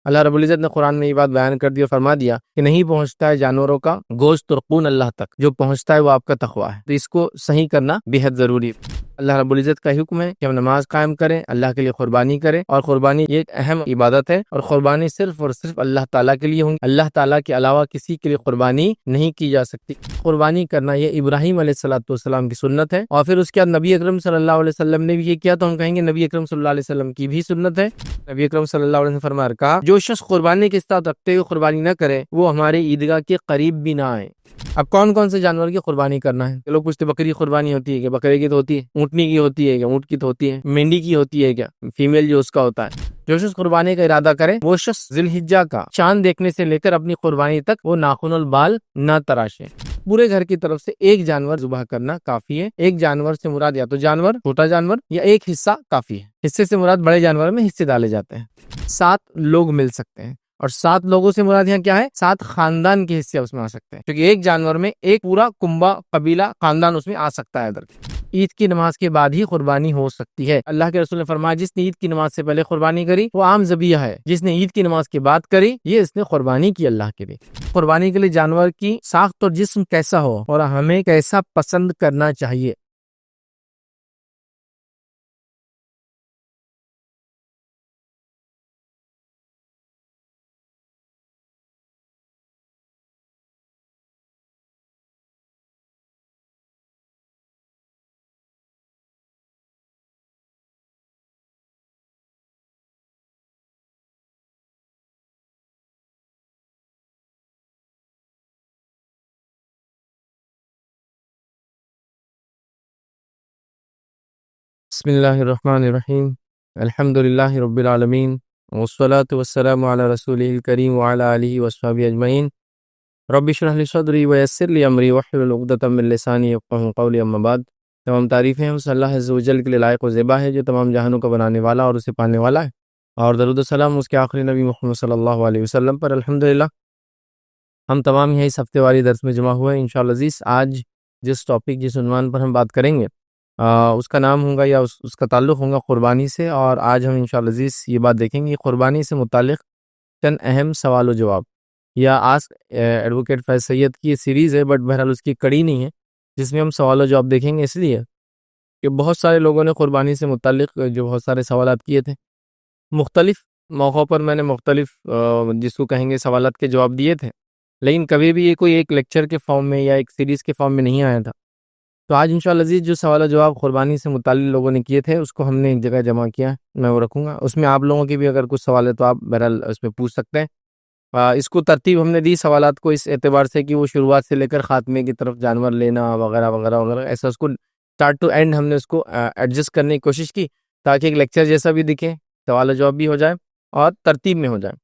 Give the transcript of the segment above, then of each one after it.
اللہ رب العزت نے قرآن میں یہ بات بیان کر دی اور فرما دیا کہ نہیں پہنچتا ہے جانوروں کا گوشت اور خون اللہ تک، جو پہنچتا ہے وہ آپ کا تقویٰ ہے، تو اس کو صحیح کرنا بے حد ضروری ہے۔ اللہ رب العزت کا حکم ہے کہ ہم نماز قائم کریں، اللہ کے لیے قربانی کریں، اور قربانی یہ ایک اہم عبادت ہے، اور قربانی صرف اور صرف اللہ تعالیٰ کے لیے ہوں، اللہ تعالیٰ کے علاوہ کسی کے لیے قربانی نہیں کی جا سکتی۔ قربانی کرنا یہ ابراہیم علیہ السلام کی سنت ہے، اور پھر اس کے بعد نبی اکرم صلی اللہ علیہ وسلم نے بھی یہ کیا، تو ہم کہیں گے نبی اکرم صلی اللہ علیہ وسلم کی بھی سنت ہے۔ نبی اکرم صلی اللہ علیہ وسلم نے فرمایا، کہا جو شخص قربانی کے ساتھ رکھتے ہوئے قربانی نہ کرے وہ ہمارے عیدگاہ کے قریب بھی نہ آئے۔ اب کون کون سے جانور کی قربانی کرنا ہے؟ لوگ پوچھتے بکری کی قربانی ہوتی ہے کیا؟ بکرے کی تو ہوتی ہے۔ اونٹنی کی ہوتی ہے کیا؟ اونٹ کی تو ہوتی ہے۔ مینڈی کی ہوتی ہے کیا؟ فیمیل جو اس کا ہوتا ہے۔ جو شخص قربانی کا ارادہ کرے وہ شخص ذی الحجہ کا چاند دیکھنے سے لے کر اپنی قربانی تک وہ ناخن البال نہ تراشے۔ پورے گھر کی طرف سے ایک جانور ذبح کرنا کافی ہے۔ ایک جانور سے مراد یا تو جانور، چھوٹا جانور، یا ایک حصہ کافی ہے۔ حصے سے مراد بڑے جانور میں حصے ڈالے جاتے ہیں۔ 7 لوگ مل سکتے ہیں، اور 7 لوگوں سے مراد یہاں کیا ہے؟ 7 خاندان کے حصے اس میں آ سکتے ہیں، کیونکہ ایک جانور میں ایک پورا کنبہ، قبیلہ، خاندان اس میں آ سکتا ہے۔ ادھر عید کی نماز کے بعد ہی قربانی ہو سکتی ہے۔ اللہ کے رسول نے فرمایا جس نے عید کی نماز سے پہلے قربانی کری وہ عام ذبیحہ ہے، جس نے عید کی نماز کے بعد کری یہ اس نے قربانی کی اللہ کے لیے۔ قربانی کے لیے جانور کی ساخت اور جسم کیسا ہو اور ہمیں کیسا پسند کرنا چاہیے؟ بسم اللہ الرحمن الرحیم، الحمد للہ رب العالمین، والصلاة والسلام علی رسولہ الکریم وعلی آلہ وصحبہ اجمعین۔ رب اشرح لی صدری ویسر لی امری واحلل عقدۃ من لسانی یفقہوا قولی، اما بعد۔ تمام تعریفیں اس اللہ عز و جل کے لیے لائق و زیبا ہے جو تمام جہانوں کا بنانے والا اور اسے پالنے والا ہے، اور درود و سلام اس کے آخری نبی محمد صلی اللہ علیہ وسلم پر۔ الحمدللہ ہم تمام یہی اس ہفتے والی درس میں جمع ہوئے ہیں انشاءاللہ عزیز۔ آج جس ٹاپک، جس عنوان پر ہم بات کریں گے اس کا نام ہوگا یا اس کا تعلق ہوگا قربانی سے، اور آج ہم انشاءاللہ عزیز یہ بات دیکھیں گے قربانی سے متعلق چند اہم سوال و جواب، یا آسک ایڈوکیٹ فیض سید کی یہ سیریز ہے، بٹ بہرحال اس کی کڑی نہیں ہے جس میں ہم سوال و جواب دیکھیں گے، اس لیے کہ بہت سارے لوگوں نے قربانی سے متعلق جو بہت سارے سوالات کیے تھے، مختلف موقعوں پر میں نے مختلف جس کو کہیں گے سوالات کے جواب دیے تھے، لیکن کبھی بھی یہ کوئی ایک لیکچر کے فارم میں یا ایک سیریز کے فارم میں نہیں آیا تھا۔ تو آج انشاءاللہ عزیز جو سوال و جواب قربانی سے متعلق لوگوں نے کیے تھے اس کو ہم نے ایک جگہ جمع کیا ہے، میں وہ رکھوں گا۔ اس میں آپ لوگوں کی بھی اگر کچھ سوال ہے تو آپ بہرحال اس میں پوچھ سکتے ہیں۔ اس کو ترتیب ہم نے دی سوالات کو اس اعتبار سے کہ وہ شروعات سے لے کر خاتمے کی طرف جانور لینا وغیرہ وغیرہ وغیرہ، ایسا اس کو اسٹارٹ ٹو اینڈ ہم نے اس کو ایڈجسٹ کرنے کی کوشش کی تاکہ ایک لیکچر جیسا بھی دکھے، سوال و جواب بھی ہو جائے اور ترتیب میں ہو جائے۔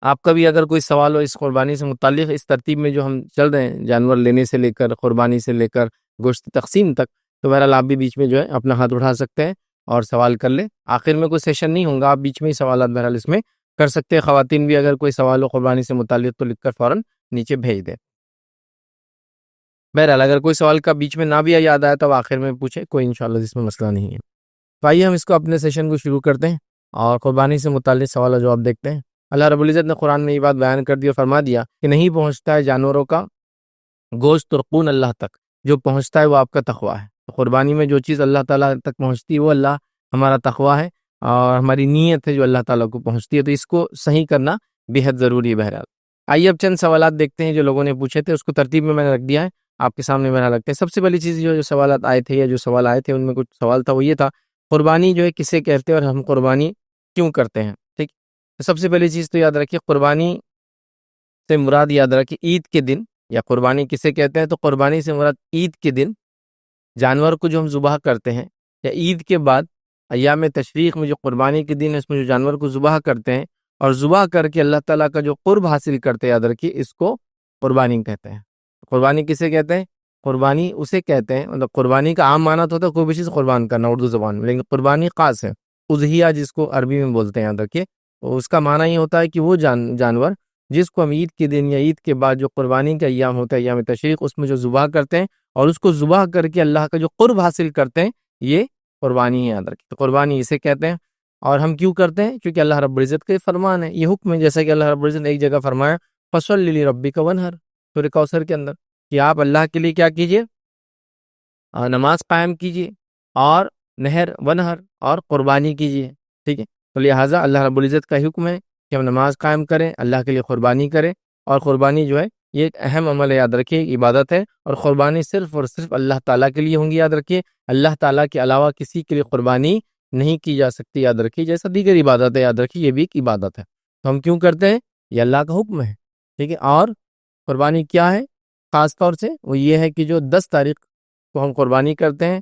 آپ کا بھی اگر کوئی سوال ہو اس قربانی سے متعلق، اس ترتیب میں جو ہم چل رہے ہیں جانور لینے سے لے کر قربانی سے لے کر گوشت تقسیم تک، تو بہرحال آپ بھی بیچ میں جو ہے اپنا ہاتھ اٹھا سکتے ہیں اور سوال کر لیں۔ آخر میں کوئی سیشن نہیں ہوگا، آپ بیچ میں ہی سوالات بہرحال اس میں کر سکتے ہیں۔ خواتین بھی اگر کوئی سوال ہو قربانی سے متعلق تو لکھ کر فوراً نیچے بھیج دیں۔ بہرحال اگر کوئی سوال کا بیچ میں نہ بھی یاد آیا تو آخر میں پوچھیں، کوئی انشاءاللہ اس میں مسئلہ نہیں ہے۔ تو آئیے ہم اس کو اپنے سیشن کو شروع کرتے ہیں اور قربانی سے متعلق سوال و جواب دیکھتے ہیں۔ اللہ رب العزت نے قرآن میں یہ بات بیان کر دی اور فرما دیا کہ نہیں پہنچتا ہے جانوروں کا گوشت اور خون اللہ تک، جو پہنچتا ہے وہ آپ کا تقویٰ ہے۔ تو قربانی میں جو چیز اللہ تعالیٰ تک پہنچتی ہے وہ اللہ ہمارا تقویٰ ہے، اور ہماری نیت ہے جو اللہ تعالیٰ کو پہنچتی ہے، تو اس کو صحیح کرنا بے حد ضروری ہے۔ بہرحال آئیے اب چند سوالات دیکھتے ہیں جو لوگوں نے پوچھے تھے، اس کو ترتیب میں نے رکھ دیا ہے آپ کے سامنے بہرحال رکھتے ہیں۔ سب سے پہلی چیز جو سوالات آئے تھے یا جو سوال آئے تھے ان میں کچھ سوال تھا، وہ یہ تھا قربانی جو ہے کسے کہتے ہیں اور ہم قربانی کیوں کرتے ہیں؟ ٹھیک، سب سے پہلی چیز تو یاد رکھیے قربانی سے مراد یاد رکھیے عید کے دن، یا قربانی کسے کہتے ہیں تو قربانی سے مراد عید کے دن جانور کو جو ہم ذبح کرتے ہیں، یا عید کے بعد ایام تشریق میں جو قربانی کے دن اس میں جو جانور کو ذبح کرتے ہیں اور ذبح کر کے اللہ تعالیٰ کا جو قرب حاصل کرتے ہیں، یاد رکھیے اس کو قربانی کہتے ہیں۔ قربانی کسے کہتے ہیں؟ قربانی اسے کہتے ہیں، مطلب قربانی کا عام معنی تو ہوتا ہے کوئی بھی چیز قربان کرنا اردو زبان میں، لیکن قربانی خاص ہے، اضحیہ جس کو عربی میں بولتے ہیں، یاد رکھیے۔ تو اس کا معنی یہ ہوتا ہے کہ وہ جانور جس کو ہم عید کے دن یا عید کے بعد جو قربانی کا ایام ہوتا ہے، ایام تشریق، اس میں جو ذبح کرتے ہیں اور اس کو ذبح کر کے اللہ کا جو قرب حاصل کرتے ہیں، یہ قربانی ہے، یاد رکھیے۔ تو قربانی اسے کہتے ہیں۔ اور ہم کیوں کرتے ہیں؟ کیونکہ اللہ رب العزت کا فرمان ہے، یہ حکم ہے، جیسا کہ اللہ رب العزت نے ایک جگہ فرمایا فَصَلِّ لِرَبِّكَ وَانْحَرْ، سورہ کوثر کے اندر، کہ آپ اللہ کے لیے کیا کیجئے؟ نماز قائم کیجئے، اور نہر ونہر، اور قربانی کیجئے، ٹھیک ہے؟ تو لہٰذا اللہ رب العزت کا حکم ہے کہ ہم نماز قائم کریں، اللہ کے لیے قربانی کریں، اور قربانی جو ہے یہ ایک اہم عمل ہے، یاد رکھیے، ایک عبادت ہے، اور قربانی صرف اور صرف اللہ تعالیٰ کے لیے ہوں گی، یاد رکھیے، اللہ تعالیٰ کے علاوہ کسی کے لیے قربانی نہیں کی جا سکتی، یاد رکھیے، جیسا دیگر عبادت ہے، یاد رکھیے یہ بھی ایک عبادت ہے۔ تو ہم کیوں کرتے ہیں؟ یہ اللہ کا حکم ہے، ٹھیک ہے؟ اور قربانی کیا ہے خاص طور سے؟ وہ یہ ہے کہ جو 10 تاریخ کو ہم قربانی کرتے ہیں،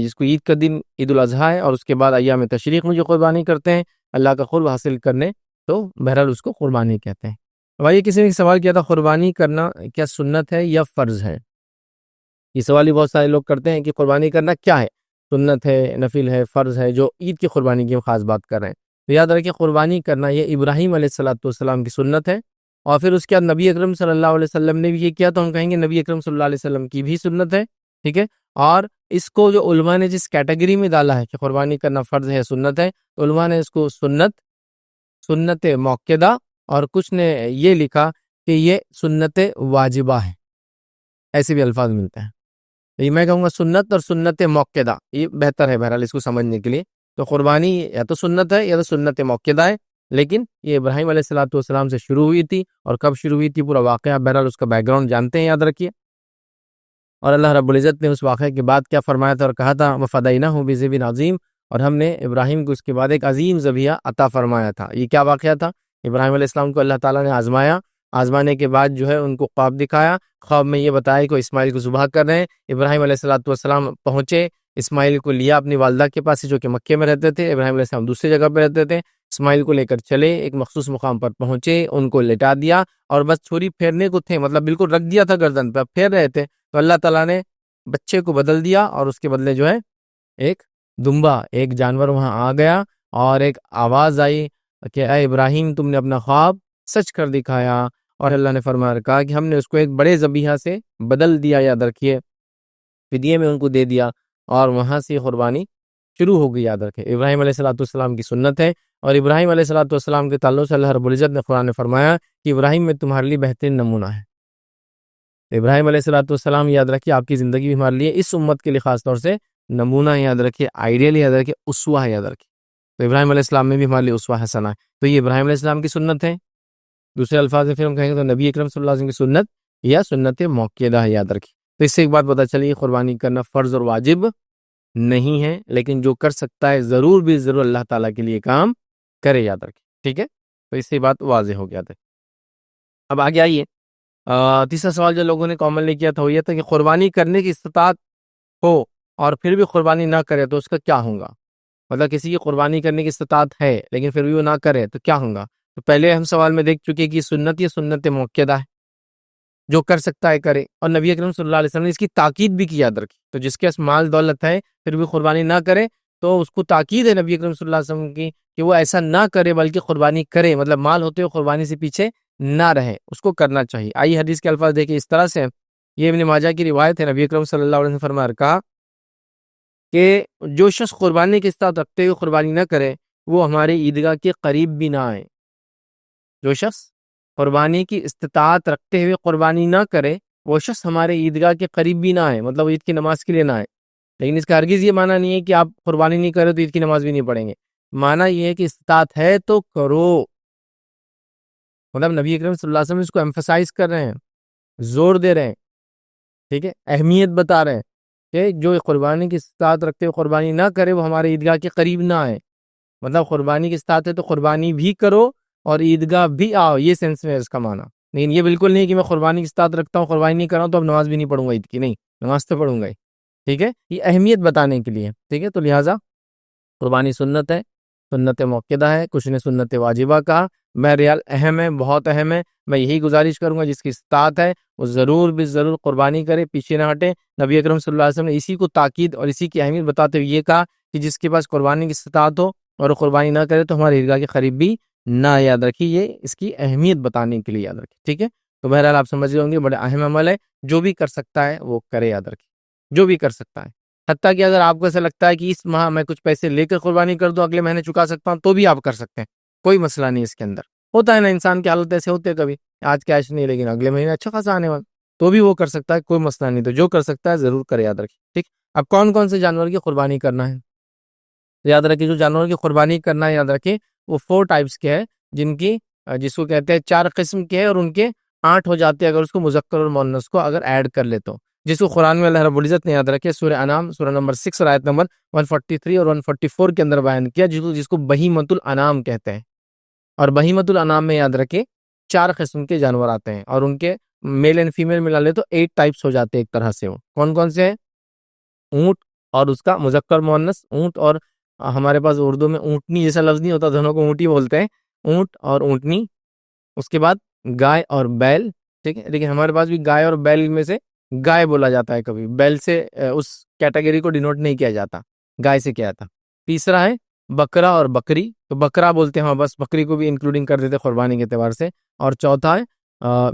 جس کو عید کا دن عید الاضحیٰ ہے، اور اس کے بعد ایام تشریق میں جو قربانی کرتے ہیں اللہ کا قرب حاصل کرنے، تو بہرحال اس کو قربانی کہتے ہیں۔ بھائی کسی نے سوال کیا تھا قربانی کرنا کیا سنت ہے یا فرض ہے؟ یہ سوال ہی بہت سارے لوگ کرتے ہیں کہ قربانی کرنا کیا ہے، سنت ہے، نفل ہے، فرض ہے، جو عید کی قربانی کی ہم خاص بات کر رہے ہیں۔ تو یاد رکھیں قربانی کرنا یہ ابراہیم علیہ السلام کی سنت ہے، اور پھر اس کے بعد نبی اکرم صلی اللہ علیہ وسلم نے بھی یہ کیا، تو ہم کہیں گے نبی اکرم صلی اللہ علیہ وسلم کی بھی سنت ہے، ٹھیک ہے؟ اور اس کو جو علماء نے جس کیٹیگری میں ڈالا ہے کہ قربانی کرنا فرض ہے، سنت ہے، تو علماء نے اس کو سنت موقدہ، اور کچھ نے یہ لکھا کہ یہ سنت واجبہ ہے، ایسے بھی الفاظ ملتے ہیں۔ یہ میں کہوں گا سنت اور سنت موقدہ یہ بہتر ہے بہرحال اس کو سمجھنے کے لیے۔ تو قربانی یا تو سنت ہے یا تو سنت موقدہ ہے، لیکن یہ ابراہیم علیہ السلام سے شروع ہوئی تھی، اور کب شروع ہوئی تھی پورا واقعہ بہرحال اس کا بیک گراؤنڈ جانتے ہیں، یاد رکھیے۔ اور اللہ رب العزت نے اس واقعے کے بعد کیا فرمایا تھا اور کہا تھا وَفَدَيْنَاهُ بِذِبْحٍ عَظِيمٍ، اور ہم نے ابراہیم کو اس کے بعد ایک عظیم ذبیحہ عطا فرمایا تھا۔ یہ کیا واقعہ تھا؟ ابراہیم علیہ السلام کو اللہ تعالیٰ نے آزمانے کے بعد جو ہے ان کو خواب دکھایا، خواب میں یہ بتایا کہ اسماعیل کو ذبح کر رہے ہیں۔ ابراہیم علیہ السلام پہنچے، اسماعیل کو لیا اپنی والدہ کے پاس جو کہ مکے میں رہتے تھے، ابراہیم علیہ السلام دوسری جگہ پہ رہتے تھے، اسماعیل کو لے کر چلے، ایک مخصوص مقام پر پہنچے، ان کو لٹا دیا، اور بس چھری پھیرنے کو تھے، مطلب بالکل رکھ دیا تھا گردن پہ، پھیر رہے تھے، تو اللہ تعالیٰ نے بچے کو بدل دیا، اور اس کے بدلے جو ہے ایک دمبا، ایک جانور وہاں آ گیا، اور ایک آواز آئی کہ اے ابراہیم تم نے اپنا خواب سچ کر دکھایا، اور اللہ نے فرمایا کہا کہ ہم نے اس کو ایک بڑے ذبیحہ سے بدل دیا، یاد رکھیے، فدیے میں ان کو دے دیا، اور وہاں سے قربانی شروع ہو گئی، یاد رکھیں۔ ابراہیم علیہ السلام کی سنت ہے، اور ابراہیم علیہ السلام کے تعلق سے اللہ رب العزت نے قرآن میں فرمایا کہ ابراہیم میں تمہارے لیے بہترین نمونہ ہے۔ ابراہیم علیہ السلام یاد رکھیے آپ کی زندگی بھی ہمارے لیے، اس امت کے لیے خاص طور سے نمونہ ہے، یاد رکھیے، آئیڈیل یاد رکھیے، اسوہ ہے، یاد رکھیے۔ تو ابراہیم علیہ السلام میں بھی ہمارے لیے اسوہ حسنہ ہے، تو یہ ابراہیم علیہ السلام کی سنت ہے۔ دوسرے الفاظ میں پھر ہم کہیں گے تو نبی اکرم صلی اللہ علیہ وسلم کی سنت یا سنت موقدہ ہے، یاد رکھیے۔ تو اس سے ایک بات پتہ چلی، قربانی کرنا فرض اور واجب نہیں ہے، لیکن جو کر سکتا ہے ضرور بھی ضرور اللہ تعالیٰ کے لیے کام کرے، یاد رکھیے، ٹھیک ہے؟ تو اس سے بات واضح ہو گیا تھا۔ اب آگے آئیے، تیسرا سوال جو لوگوں نے کامنلی کیا تھا وہ یہ تھا کہ قربانی کرنے کی استطاعت ہو اور پھر بھی قربانی نہ کرے تو اس کا کیا ہوگا؟ مطلب کسی کی قربانی کرنے کی استطاعت ہے لیکن پھر بھی وہ نہ کرے تو کیا ہوگا؟ تو پہلے ہم سوال میں دیکھ چکے کہ سنت یا سنت موقدہ ہے، جو کر سکتا ہے کرے، اور نبی اکرم صلی اللہ علیہ وسلم نے اس کی تاکید بھی کی، یاد رکھی۔ تو جس کے پاس مال دولت ہے پھر بھی قربانی نہ کرے تو اس کو تاکید ہے نبی اکرم صلی اللہ علیہ وسلم کی کہ وہ ایسا نہ کرے بلکہ قربانی کرے، مطلب مال ہوتے ہوئے قربانی سے پیچھے نہ رہے، اس کو کرنا چاہیے۔ آئیے حدیث کے الفاظ دیکھیں، اس طرح سے یہ ابن ماجہ کی روایت ہے، نبی اکرم صلی اللہ علیہ وسلم نے فرمایا کہا کہ جو شخص قربانی کے استطاعت رکھتے ہوئے قربانی نہ کرے وہ ہمارے عیدگاہ کے قریب بھی نہ آئے۔ جو شخص قربانی کی استطاعت رکھتے ہوئے قربانی نہ کرے وہ شخص ہمارے عیدگاہ کے قریب بھی نہ آئے، مطلب عید کی نماز کے لیے نہ آئے۔ لیکن اس کا ہرگز یہ معنی نہیں ہے کہ آپ قربانی نہیں کرے تو عید کی نماز بھی نہیں پڑھیں گے، معنی یہ ہے کہ استطاعت ہے تو کرو، مطلب نبی اکرم صلی اللہ علیہ وسلم اس کو ایمفسائز کر رہے ہیں، زور دے رہے ہیں، ٹھیک ہے، اہمیت بتا رہے ہیں کہ جو قربانی کی استطاعت رکھتے ہوئے قربانی نہ کرے وہ ہمارے عیدگاہ کے قریب نہ آئے، مطلب قربانی کی استطاعت ہے تو قربانی بھی کرو اور عیدگاہ بھی آؤ، یہ سینس میں ہے اس کا معنی۔ لیکن یہ بالکل نہیں کہ میں قربانی کی استطاعت رکھتا ہوں قربانی نہیں کر رہا ہوں تو اب نماز بھی نہیں پڑھوں گا عید کی، نہیں، نماز تو پڑھوں گا ہی، ٹھیک ہے، یہ اہمیت بتانے کے لیے، ٹھیک ہے۔ تو لہٰذا قربانی سنت ہے، سنت موقدہ ہے، کچھ نے سنت واجبہ کہا، بہرحال اہم ہے، بہت اہم ہے۔ میں یہی گزارش کروں گا جس کی استطاعت ہے وہ ضرور بھی ضرور قربانی کرے، پیچھے نہ ہٹے۔ نبی اکرم صلی اللہ علیہ وسلم نے اسی کو تاکید اور اسی کی اہمیت بتاتے ہوئے یہ کہا کہ جس کے پاس قربانی کی استطاعت ہو اور وہ قربانی نہ کرے تو ہمارے عیدگاہ کے قریب بھی نہ، یاد رکھیے، یہ اس کی اہمیت بتانے کے لیے، یاد رکھیے، ٹھیک ہے۔ تو بہرحال آپ سمجھ رہے ہوں گے بڑا اہم عمل ہے، جو بھی کر سکتا ہے وہ کرے، یاد رکھیے، جو بھی کر سکتا ہے۔ حتیٰ کہ اگر آپ کو ایسا لگتا ہے کہ اس ماہ میں کچھ پیسے لے کر قربانی کر دوں، اگلے مہینے چکا سکتا ہوں، تو بھی آپ کر سکتے ہیں، کوئی مسئلہ نہیں اس کے اندر۔ ہوتا ہے نا، انسان کی حالت ایسے ہوتے ہیں، کبھی آج کیش نہیں لیکن اگلے مہینے اچھا خاصا آنے والا، تو بھی وہ کر سکتا ہے، کوئی مسئلہ نہیں۔ تو جو کر سکتا ہے ضرور کرے، یاد رکھیں، ٹھیک۔ اب کون کون سے جانور کی قربانی کرنا ہے؟ یاد رکھیں، جو جانور کی قربانی کرنا ہے، یاد رکھیں وہ 4 ٹائپس کے ہے، جس کو کہتے ہیں 4 قسم کے ہے، اور ان کے 8 ہو جاتے ہیں اگر اس کو مذکر اور مؤنث کو اگر ایڈ کر لے تو، جس کو قرآن میں اللہ رب العزت نے، یاد رکھے، سورہ انعام سورہ نمبر 6 آیت نمبر 143 اور 144 کے اندر بیان کیا، جس کو بہیمۃ الانعام کہتے ہیں۔ اور بہیمۃ الانعام میں یاد رکھے 4 قسم کے جانور آتے ہیں، اور ان کے میل اینڈ فیمیل ملا لے تو 8 ٹائپس ہو جاتے ہیں ایک طرح سے۔ وہ کون کون سے ہیں؟ اونٹ اور اس کا مذکر مؤنث، اونٹ اور ہمارے پاس اردو میں اونٹنی جیسا لفظ نہیں ہوتا، دونوں کو اونٹی بولتے ہیں، اونٹ اور اونٹنی۔ اس کے بعد گائے اور بیل، ٹھیک ہے، لیکن ہمارے پاس بھی گائے اور بیل میں سے گائے بولا جاتا ہے، کبھی بیل سے اس کیٹیگری کو ڈینوٹ نہیں کیا جاتا، گائے سے کیا جاتا۔ تیسرا ہے بکرا اور بکری، تو بکرا بولتے ہیں، بس بکری کو بھی انکلوڈنگ کر دیتے قربانی کے اعتبار سے۔ اور چوتھا ہے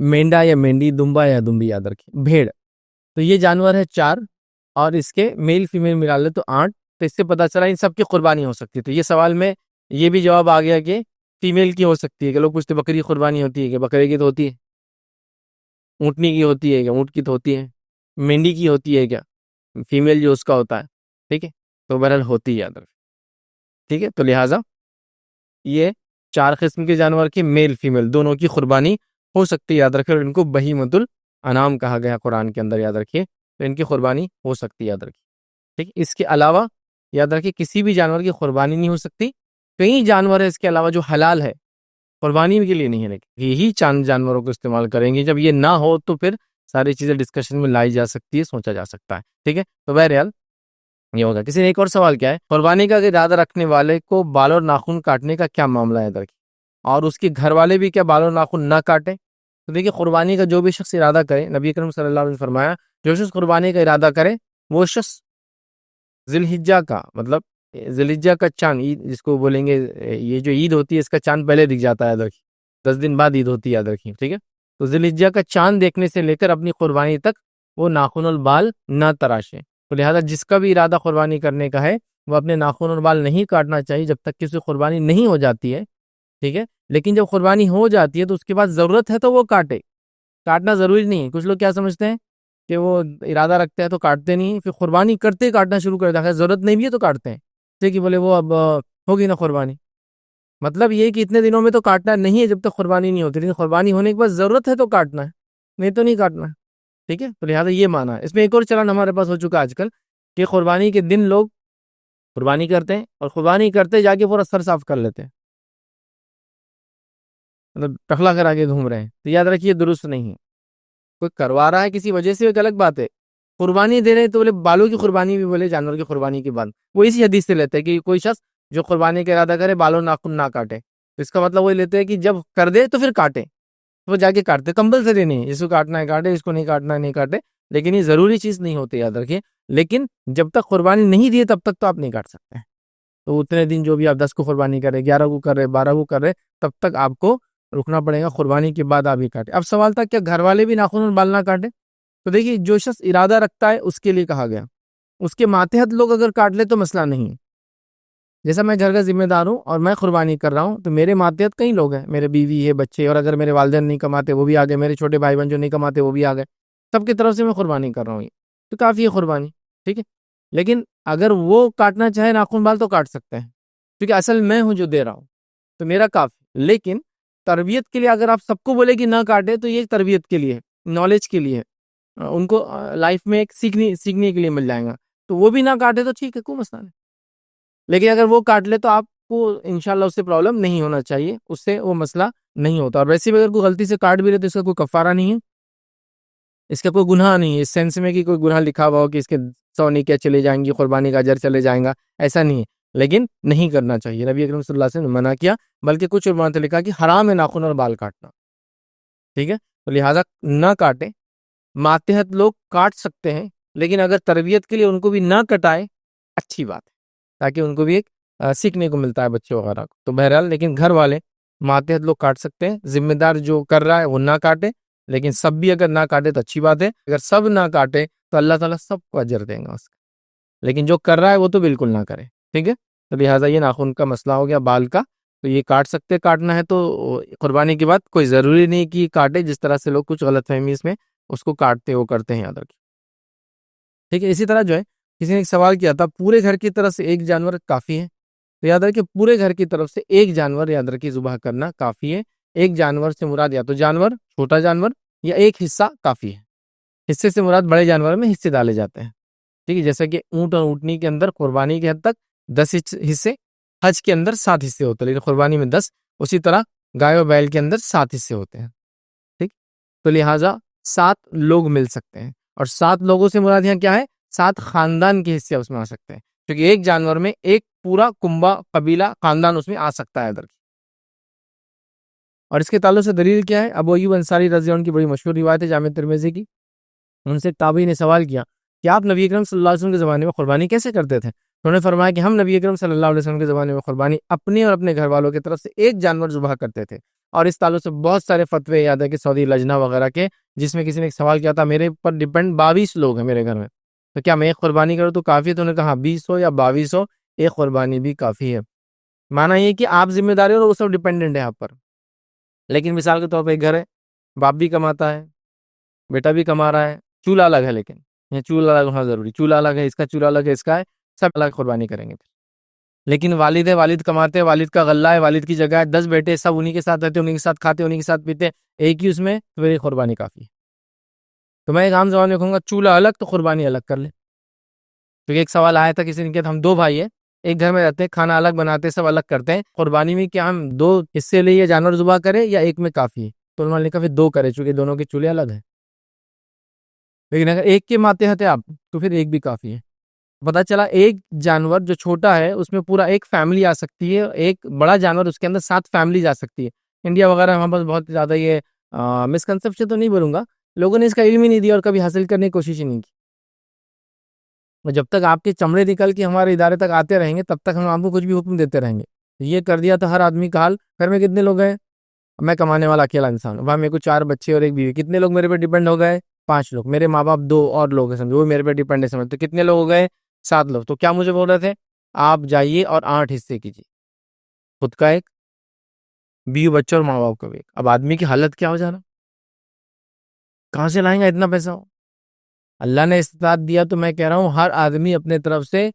مینڈا یا مینڈی، دمبا یا دمبی، یاد رکھیں، بھیڑ۔ تو یہ جانور ہے 4، اور اس کے میل فیمیل ملا لے تو 8۔ تو اس سے پتہ چلا ان سب کی قربانی ہو سکتی ہے۔ تو یہ سوال میں یہ بھی جواب آ گیا کہ فیمیل کی ہو سکتی ہے، کہ لوگ پوچھتے بکری قربانی ہوتی ہے کہ بکرے کی تو ہوتی ہے، اونٹنی کی ہوتی ہے کیا، اونٹ کی تو ہوتی ہے، مینڈی کی ہوتی ہے کیا، فیمیل جو اس کا ہوتا ہے، ٹھیک ہے، تو بہرحال ہوتی ہے، یاد رکھ، ٹھیک ہے۔ تو لہٰذا یہ 4 قسم کے جانور کی میل فیمیل دونوں کی قربانی ہو سکتی ہے، یاد رکھیں، اور ان کو بہیمۃ الانعام کہا گیا قرآن کے اندر، یاد رکھیے، تو ان کی قربانی ہو سکتی ہے، یاد رکھیے، ٹھیک۔ اس کے علاوہ یاد رکھیے کسی بھی جانور کی قربانی نہیں ہو سکتی۔ کئی جانور ہیں اس کے علاوہ جو حلال ہے، قربانی کے لیے نہیں ہے، لیکن یہی چاند جانوروں کو استعمال کریں گے۔ جب یہ نہ ہو تو پھر ساری چیزیں ڈسکشن میں لائی جا سکتی ہے، سوچا جا سکتا ہے، ٹھیک ہے۔ تو بہرحال یہ ہوگا۔ کسی نے ایک اور سوال کیا ہے، قربانی کا ارادہ رکھنے والے کو بال اور ناخن کاٹنے کا کیا معاملہ ہے، ادھر کی، اور اس کے گھر والے بھی کیا بال اور ناخن نہ کاٹیں؟ تو دیکھیے، قربانی کا جو بھی شخص ارادہ کرے، نبی کریم صلی اللہ علیہ وسلم نے فرمایا، جو شخص قربانی کا ارادہ کرے وہ شخص ذی الحجہ کا، مطلب ذی الحجہ کا چاند، عید جس کو بولیں گے، یہ جو عید ہوتی ہے اس کا چاند پہلے دکھ جاتا ہے، ادھر کی 10 دن بعد عید ہوتی ہے، یاد رکھیے، ٹھیک ہے۔ تو ذی الحجہ کا چاند دیکھنے سے لے کر اپنی قربانی تک وہ ناخن اور بال نہ تراشیں۔ تو لہٰذا جس کا بھی ارادہ قربانی کرنے کا ہے وہ اپنے ناخن اور بال نہیں کاٹنا چاہیے جب تک کہ اس کی قربانی نہیں ہو جاتی ہے، ٹھیک ہے۔ لیکن جب قربانی ہو جاتی ہے تو اس کے بعد ضرورت ہے تو وہ کاٹے، کاٹنا ضروری نہیں ہے۔ کچھ لوگ کیا سمجھتے ہیں کہ وہ ارادہ رکھتے ہیں تو کاٹتے نہیں، پھر قربانی کرتے کاٹنا شروع کر دیتا ہے، ضرورت نہیں بھی ہے تو کاٹتے ہیں، ٹھیک ہے، بولے وہ اب ہوگی نا قربانی۔ مطلب یہ کہ اتنے دنوں میں تو کاٹنا نہیں ہے جب تک قربانی نہیں ہوتی، لیکن قربانی ہونے کے بعد ضرورت ہے تو کاٹنا ہے، نہیں تو نہیں کاٹنا ہے، ٹھیک ہے۔ تو لہٰذا یہ مانا ہے۔ اس میں ایک اور چلن ہمارے پاس ہو چکا آج کل کہ قربانی کے دن لوگ قربانی کرتے ہیں اور قربانی کرتے جا کے پورا سر صاف کر لیتے ہیں، مطلب ٹخلا کرا کے گھوم رہے ہیں۔ تو یاد رکھیے درست نہیں ہے۔ کوئی کروا رہا ہے کسی وجہ سے، ایک الگ بات ہے۔ قربانی دے رہے تو بولے بالوں کی قربانی بھی بولے جانور کی قربانی کی بات، وہ اسی حدیث سے لیتے ہیں کہ کوئی شخص جو قربانی کا ارادہ کرے بالوں ناخن نہ کاٹے، تو اس کا مطلب وہ لیتے ہیں کہ جب کر دے تو پھر کاٹے، وہ جا کے کاٹتے، کمپلسری نہیں ہے، اس کو کاٹنا ہے کاٹے، اس کو نہیں کاٹنا ہے نہیں کاٹے، لیکن یہ ضروری چیز نہیں ہوتی، یاد رکھیے۔ لیکن جب تک قربانی نہیں دی تب تک تو آپ نہیں کاٹ سکتے ہیں۔ تو اتنے دن جو بھی آپ 10 کو قربانی کر رہے، 11 کو کر رہے، 12 کو کر رہے، تب تک آپ کو رکنا پڑے گا، قربانی کے بعد آپ ہی کاٹے۔ اب سوال تھا کیا گھر والے بھی ناخن اور بال نہ کاٹے؟ تو دیکھیے، جو شخص ارادہ رکھتا ہے اس کے لیے کہا گیا، اس کے ماتحت لوگ اگر کاٹ لے تو مسئلہ نہیں ہے۔ جیسا میں گھر کا ذمہ دار ہوں اور میں قربانی کر رہا ہوں تو میرے ماتحت کئی لوگ ہیں، میرے بیوی ہے، بچے، اور اگر میرے والدین نہیں کماتے وہ بھی آ گئے، میرے چھوٹے بھائی بہن جو نہیں کماتے وہ بھی آ گئے، سب کی طرف سے میں قربانی کر رہا ہوں، تو کافی ہے قربانی، ٹھیک ہے۔ لیکن اگر وہ کاٹنا چاہے ناخن بال تو کاٹ سکتے ہیں، کیونکہ اصل میں ہوں جو دے رہا ہوں، تو میرا کافی۔ لیکن تربیت کے لیے اگر آپ سب کو بولے کہ نہ کاٹے تو یہ تربیت کے لیے، نالج کے لیے، ان کو لائف میں ایک سیکھنے کے لیے مل جائے گا، تو وہ بھی نہ کاٹے تو ٹھیک ہے، کوئی مسئلہ نہیں۔ لیکن اگر وہ کاٹ لے تو آپ کو انشاءاللہ اس سے پرابلم نہیں ہونا چاہیے، اس سے وہ مسئلہ نہیں ہوتا۔ اور ویسے بھی اگر کوئی غلطی سے کاٹ بھی رہے تو اس کا کوئی کفارہ نہیں ہے، اس کا کوئی گناہ نہیں ہے، اس سینس میں کہ کوئی گناہ لکھا ہوا ہو کہ اس کے 100 نیکیاں چلے جائیں گی، قربانی کا اجر چلے جائیں گا، ایسا نہیں ہے، لیکن نہیں کرنا چاہیے۔ نبی اکرم صلی اللہ علیہ وسلم نے منع کیا، بلکہ کچھ علماء نے لکھا کہ حرام ہے ناخن اور بال کاٹنا، ٹھیک ہے۔ تو لہٰذا نہ کاٹیں، ماتحت لوگ کاٹ سکتے ہیں، لیکن اگر تربیت کے لیے ان کو بھی نہ کٹائے، اچھی بات ہے، تاکہ ان کو بھی ایک سیکھنے کو ملتا ہے بچے وغیرہ کو۔ تو بہرحال لیکن گھر والے ماتحت لوگ کاٹ سکتے ہیں، ذمہ دار جو کر رہا ہے وہ نہ کاٹے، لیکن سب بھی اگر نہ کاٹے تو اچھی بات ہے، اگر سب نہ کاٹے تو اللہ تعالیٰ سب کو اجر دیں گا اس کا۔ لیکن جو کر رہا ہے وہ تو بالکل نہ کرے، ٹھیک ہے؟ تو لہٰذا یہ ناخن کا مسئلہ ہو گیا، بال کا، تو یہ کاٹ سکتے، کاٹنا ہے تو قربانی کے بعد، کوئی ضروری نہیں کہ کاٹے، جس طرح سے لوگ کچھ غلط فہمی اس میں اس کو کاٹتے وہ کرتے ہیں، یاد رکھیں، ٹھیک ہے؟ اسی طرح جو ہے کسی نے ایک سوال کیا تھا، پورے گھر کی طرف سے ایک جانور کافی ہے؟ تو یاد رکھیں پورے گھر کی طرف سے ایک جانور یاد رکھیں ذبح کرنا کافی ہے۔ ایک جانور سے مراد یا تو جانور، چھوٹا جانور، یا ایک حصہ کافی ہے۔ حصے سے مراد بڑے جانور میں حصے ڈالے جاتے ہیں، ٹھیک ہے؟ جیسے کہ اونٹ اور اونٹنی کے اندر قربانی کے حد تک 10 حصے، حج کے اندر 7 حصے ہوتے ہیں، لیکن قربانی میں 10، اسی طرح گائے و بیل کے اندر 7 حصے ہوتے ہیں، ٹھیک؟ تو لہٰذا 7 لوگ مل سکتے ہیں، اور 7 لوگوں سے مراد یہاں کیا ہے؟ 7 خاندان کے حصے اس میں آ سکتے ہیں، کیونکہ ایک جانور میں ایک پورا کنبہ، قبیلہ، خاندان اس میں آ سکتا ہے ادھر۔ اور اس کے تعلق سے دلیل کیا ہے؟ ابو ایوب انصاری رضی اللہ عنہ کی بڑی مشہور روایت ہے جامع ترمذی کی، ان سے تابعی نے سوال کیا کہ آپ نبی اکرم صلی اللہ علیہ وسلم کے زمانے میں قربانی کیسے کرتے تھے؟ انہوں نے فرمایا کہ ہم نبی اکرم صلی اللہ علیہ وسلم کے زمانے میں قربانی اپنے اور اپنے گھر والوں کی طرف سے ایک جانور ذبح کرتے تھے۔ اور اس تعلق سے بہت سارے فتوے یاد ہے کہ سعودی لجنہ وغیرہ کے، جس میں کسی نے ایک سوال کیا تھا، میرے پر ڈیپینڈ 22 لوگ ہیں میرے گھر میں، تو کیا میں ایک قربانی کروں تو کافی ہے؟ تو انہوں نے کہا 20 ہو یا 22 ہو، ایک قربانی بھی کافی ہے۔ معنی یہ کہ آپ ذمہ داری اور وہ سب ڈیپینڈنٹ ہے آپ پر۔ لیکن مثال کے طور پہ ایک گھر ہے، باپ بھی کماتا ہے، بیٹا بھی کما رہا ہے، چولہا الگ ہے، لیکن یہ چولہا الگ ہونا ضروری، چولہا الگ ہے، اس کا چولہا الگ ہے، اس کا ہے، سب الگ قربانی کریں گے۔ لیکن والد ہے، والد کماتے ہیں، والد کا غلہ ہے، والد کی جگہ ہے، 10 بیٹے، سب انہی کے ساتھ رہتے، انہی کے ساتھ کھاتے، انہی کے ساتھ پیتے، ایک ہی اس میں، تو میری قربانی کافی ہے۔ تو میں ایک عام زبان میں کہوں گا چولہا الگ تو قربانی الگ کر لے، کیونکہ ایک سوال آیا تھا کسی نے کہا ہم 2 بھائی ہیں، ایک گھر میں رہتے ہیں، کھانا الگ بناتے ہیں، سب الگ کرتے ہیں، قربانی میں کیا ہم 2 حصے لے جانور ذبح کریں یا ایک میں کافی ہے؟ تو انہوں نے کہا پھر 2 کرے، چونکہ دونوں کے چولہے الگ ہیں۔ لیکن اگر ایک کے ماتحت ہے آپ، تو پھر ایک بھی کافی ہے۔ پتا چلا ایک جانور جو چھوٹا ہے اس میں پورا ایک فیملی آ سکتی ہے، ایک بڑا جانور اس کے اندر 7 فیملیز آ سکتی ہے۔ انڈیا وغیرہ وہاں پر بہت زیادہ یہ مسکنسپشن تو نہیں بولوں گا، لوگوں نے اس کا علم ہی نہیں دیا اور کبھی حاصل کرنے کی کوشش ہی نہیں کی۔ اور جب تک آپ کے چمڑے نکل کے ہمارے ادارے تک آتے رہیں گے، تب تک ہم آپ کو کچھ بھی حکم دیتے رہیں گے۔ یہ کر دیا تو ہر آدمی کا حال، گھر میں کتنے لوگ ہیں؟ میں کمانے والا اکیلا انسان ہوں، وہاں میرے کو 4 بچے اور ایک بیوی، کتنے لوگ میرے پہ ڈیپینڈ ہو گئے؟ 5 لوگ، میرے ماں باپ 2 اور لوگ ہیں سمجھو، وہ میرے پہ ڈیپینڈ ہے سمجھو، تو کتنے لوگ ہو گئے؟ 7 لوگ۔ تو کیا مجھے بول رہے تھے؟ آپ جائیے اور 8 حصے کیجیے، خود کا ایک، بیوی بچوں اور ماں باپ کا بھی ایک۔ اب آدمی کی حالت کیا ہو جانا، کہاں سے لائیں گا اتنا پیسہ؟ اللہ نے استطاعت دیا، تو میں کہہ رہا ہوں ہر آدمی اپنے طرف سے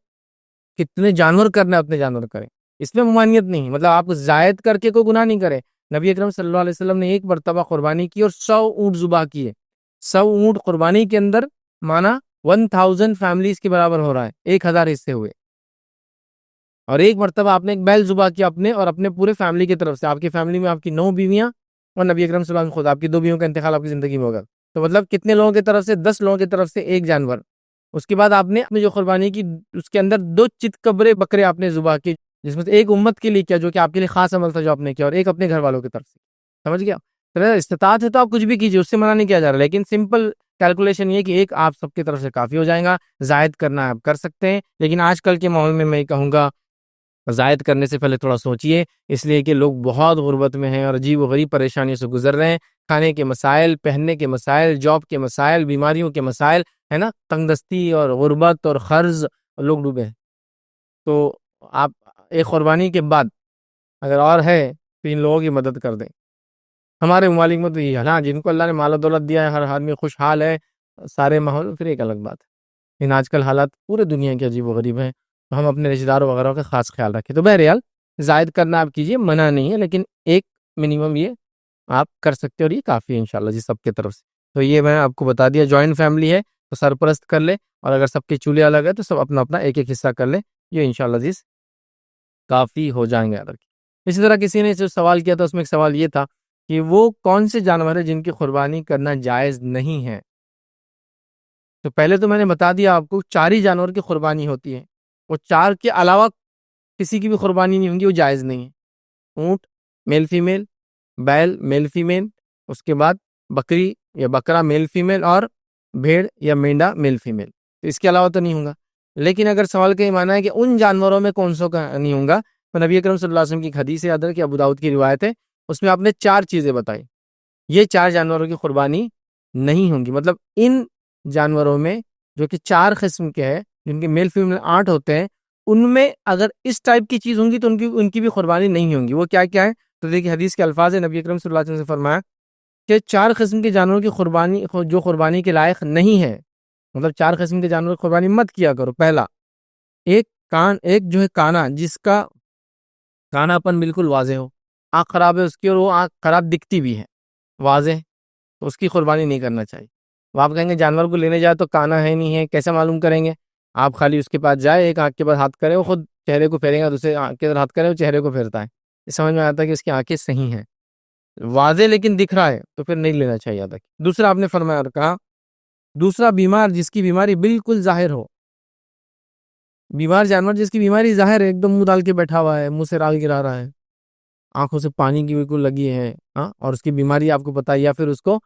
کتنے جانور کرنا ہے اپنے جانور کرے، اس میں ممانعت نہیں، مطلب آپ زائد کر کے کوئی گناہ نہیں کرے۔ نبی اکرم صلی اللہ علیہ وسلم نے ایک مرتبہ قربانی کی اور 100 اونٹ ذبح کیے، 100 اونٹ قربانی کے اندر، مانا 1000 فیملیز کے برابر ہو رہا ہے، 1000 حصے ہوئے۔ اور ایک مرتبہ آپ نے ایک بیل ذبح کیا اپنے اور اپنے پورے فیملی کی طرف سے، آپ کی فیملی میں آپ کی 9 بیویاں اور نبی اکرم صلی اللہ علیہ وسلم خود، آپ کی 2 بیویوں کا انتقال آپ کی زندگی میں ہوگا، تو مطلب کتنے لوگوں کی طرف سے؟ 10 لوگوں کی طرف سے ایک جانور۔ اس کے بعد آپ نے اپنی جو قربانی کی اس کے اندر 2 چتکبرے بکرے آپ نے ذبح کی، جس میں سے ایک امت کے لیے کیا، جو کہ آپ کے لیے خاص عمل تھا جو آپ نے کیا، اور ایک اپنے گھر والوں کی طرف سے، سمجھ گیا؟ استطاعت ہے تو آپ کچھ بھی کیجیے، اس سے منع نہیں کیا جا رہا، لیکن سمپل کیلکولیشن یہ کہ ایک آپ سب کی طرف سے کافی ہو جائے گا، زائد کرنا آپ کر سکتے ہیں، لیکن آج کل کے ماحول میں کہوں گا زائد کرنے سے پہلے تھوڑا سوچئے، اس لیے کہ لوگ بہت غربت میں ہیں اور عجیب و غریب پریشانیوں سے گزر رہے ہیں، کھانے کے مسائل، پہننے کے مسائل، جاب کے مسائل، بیماریوں کے مسائل، ہے نا، تنگ دستی اور غربت اور قرض، لوگ ڈوبے ہیں۔ تو آپ ایک قربانی کے بعد اگر اور ہے تو ان لوگوں کی مدد کر دیں۔ ہمارے ممالک میں تو یہ ہے نا، جن کو اللہ نے مال و دولت دیا ہے، ہر آدمی خوشحال ہے، سارے ماحول، پھر ایک الگ بات ہے، لیکن آج کل حالات پورے دنیا کے عجیب و غریب ہیں، تو ہم اپنے رشتہ داروں وغیرہ کا خاص خیال رکھیں۔ تو بہرحال زائد کرنا آپ کیجیے، منع نہیں ہے، لیکن ایک منیمم یہ آپ کر سکتے ہیں، اور یہ کافی ہے انشاءاللہ جی سب کے طرف سے۔ تو یہ میں آپ کو بتا دیا، جوائنٹ فیملی ہے تو سرپرست کر لے، اور اگر سب کے چولہے الگ ہے تو سب اپنا اپنا ایک ایک حصہ کر لے، یہ انشاءاللہ عزیز کافی ہو جائیں گے۔ اسی طرح کسی نے جو سوال کیا تھا اس میں ایک سوال یہ تھا کہ وہ کون سے جانور ہیں جن کی قربانی کرنا جائز نہیں ہے؟ تو پہلے تو میں نے بتا دیا آپ کو 4 ہی جانور کی قربانی ہوتی ہے، وہ 4 کے علاوہ کسی کی بھی قربانی نہیں ہوگی، وہ جائز نہیں ہے۔ اونٹ میل فیمیل، بیل میل فیمیل، اس کے بعد بکری یا بکرا میل فیمیل، اور بھیڑ یا مینڈا میل فیمیل، تو اس کے علاوہ تو نہیں ہوگا۔ لیکن اگر سوال کا یہ معنی ہے کہ ان جانوروں میں کون سو کا نہیں ہوگا، تو نبی اکرم صلی اللہ علیہ وسلم کی حدیث یاد ہے کہ ابو داؤد کی روایت ہے، اس میں آپ نے 4 چیزیں بتائی، یہ 4 جانوروں کی قربانی نہیں ہوں گی، مطلب ان جانوروں میں جو کہ 4 قسم کے ہیں جن کے میل فیمیل 8 ہوتے ہیں، ان میں اگر اس ٹائپ کی چیز ہوں گی تو ان کی بھی قربانی نہیں ہوگی. وہ کیا کیا ہے؟ تو دیکھیے حدیث کے الفاظ ہیں، نبی اکرم صلی اللہ علیہ وسلم نے فرمایا کہ 4 قسم کے جانوروں کی قربانی جو قربانی کے لائق نہیں ہے، مطلب 4 قسم کے جانوروں کی قربانی مت کیا کرو. پہلا، ایک جو ہے کانا، جس کا کانا پن بالکل واضح ہو، آنکھ خراب ہے اس کی اور وہ آنکھ خراب دکھتی بھی ہے واضح، تو اس کی قربانی نہیں کرنا چاہیے. وہ آپ کہیں گے جانور کو لینے جائے تو کانا ہے نہیں ہے، کیسے معلوم کریں گے؟ آپ خالی اس کے پاس جائے، ایک آنکھ کے پاس ہاتھ کرے، وہ خود چہرے کو پھیرے گا، دوسرے آنکھ کے ہاتھ کرے، وہ چہرے کو پھیرتا ہے. اس سمجھ میں آتا ہے کہ اس کی آنکھیں صحیح ہیں، واضح لیکن دکھ رہا ہے تو پھر نہیں لینا چاہیے آتا. دوسرا آپ نے فرمایا اور کہا، دوسرا بیمار جس کی بیماری بالکل ظاہر ہو، بیمار جانور جس کی بیماری ظاہر ہے، ایک دم منہ ڈال کے بیٹھا ہوا ہے، منہ سے راگ گرا رہا ہے، آنکھوں سے پانی کی بالکل لگی ہے، اور اس کی بیماری آپ کو پتا ہے، یا پھر اس کو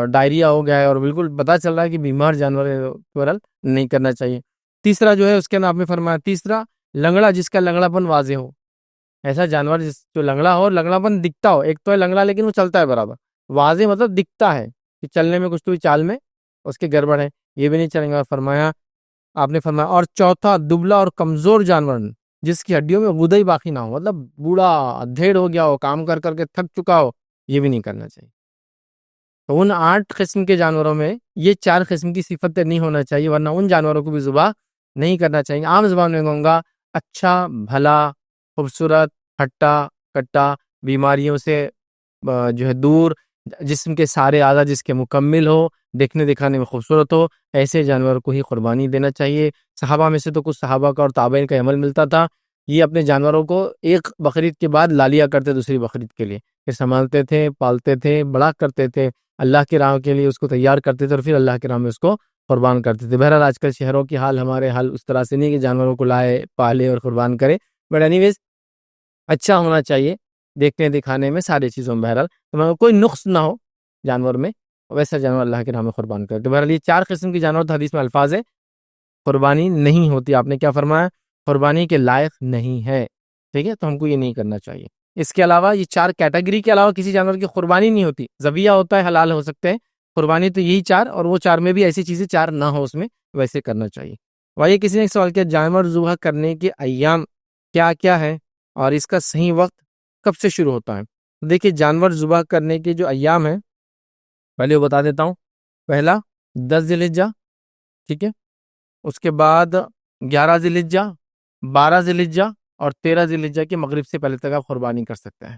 ڈائریا ہو گیا ہے اور بالکل پتا چل رہا ہے کہ بیمار جانور ہے، نہیں کرنا چاہیے. تیسرا جو ہے اس کے اندر آپ نے فرمایا، تیسرا لنگڑا جس کا لنگڑا پن واضح ہو، ایسا جانور جو لنگڑا ہو اور لنگڑا پن دکھتا ہو. ایک تو ہے لنگڑا لیکن وہ چلتا ہے برابر، واضح مطلب دکھتا ہے کہ چلنے میں کچھ تو چال میں اس کے گڑبڑ ہے، یہ بھی نہیں چلیں گا. فرمایا آپ نے فرمایا، اور چوتھا دبلا اور کمزور جانور جس کی ہڈیوں میں غدہ ہی باقی نہ ہو، مطلب بوڑھا ادھیڑ ہو گیا ہو، کام کر کر کے تھک چکا ہو، یہ بھی نہیں کرنا چاہیے. تو ان 8 قسم کے جانوروں میں یہ 4 قسم کی صفتیں نہیں ہونا چاہیے، ورنہ ان جانوروں کو بھی ذبح نہیں کرنا چاہیے. عام زبان میں کہوں گا، اچھا، بھلا، خوبصورت، ہٹا کٹا، بیماریوں سے جو ہے دور، جسم کے سارے اعضاء جس کے مکمل ہو، دیکھنے دکھانے میں خوبصورت ہو، ایسے جانور کو ہی قربانی دینا چاہیے. صحابہ میں سے تو کچھ صحابہ کا اور تابعین کا عمل ملتا تھا، یہ اپنے جانوروں کو ایک بقرعید کے بعد لا لیا کرتے دوسری بقرعید کے لیے، پھر سنبھالتے تھے، پالتے تھے، بڑا کرتے تھے، اللہ کی راہ کے لیے اس کو تیار کرتے تھے اور پھر اللہ کی راہ میں اس کو قربان کرتے تھے. بہرحال آج کل شہروں کی حال ہمارے حال اس طرح سے نہیں کہ جانوروں کو لائے، پالے اور قربان کرے، بٹ اینی ویز اچھا ہونا چاہیے دیکھنے دکھانے میں، ساری چیزوں میں. بہرحال کوئی نقص نہ ہو جانور میں، ویسا جانور اللہ کے راہ میں قربان کرے. تو بہرحال یہ 4 قسم کی جانور حدیث میں الفاظ ہے، قربانی نہیں ہوتی. آپ نے کیا فرمایا؟ قربانی کے لائق نہیں ہے. ٹھیک ہے، تو ہم کو یہ نہیں کرنا چاہیے. اس کے علاوہ یہ 4 کیٹیگری کے علاوہ کسی جانور کی قربانی نہیں ہوتی. ذبیحہ ہوتا ہے، حلال ہو سکتے ہیں، قربانی تو یہی 4، اور وہ 4 میں بھی ایسی چیزیں 4 نہ ہو اس میں، ویسے کرنا چاہیے. وہی کسی نے ایک سوال کیا، جانور ذبح کرنے کے ایام کیا کیا ہے اور اس کا صحیح وقت کب سے شروع ہوتا ہے؟ دیکھیے، جانور ذبح کرنے کے جو ایام ہیں پہلے وہ بتا دیتا ہوں. پہلا 10 ذی الحجہ، ٹھیک ہے، اس کے بعد 11 ذی الحجہ، 12 ذی الحجہ اور 13 ذی الحجہ کے مغرب سے پہلے تک آپ قربانی کر سکتے ہیں.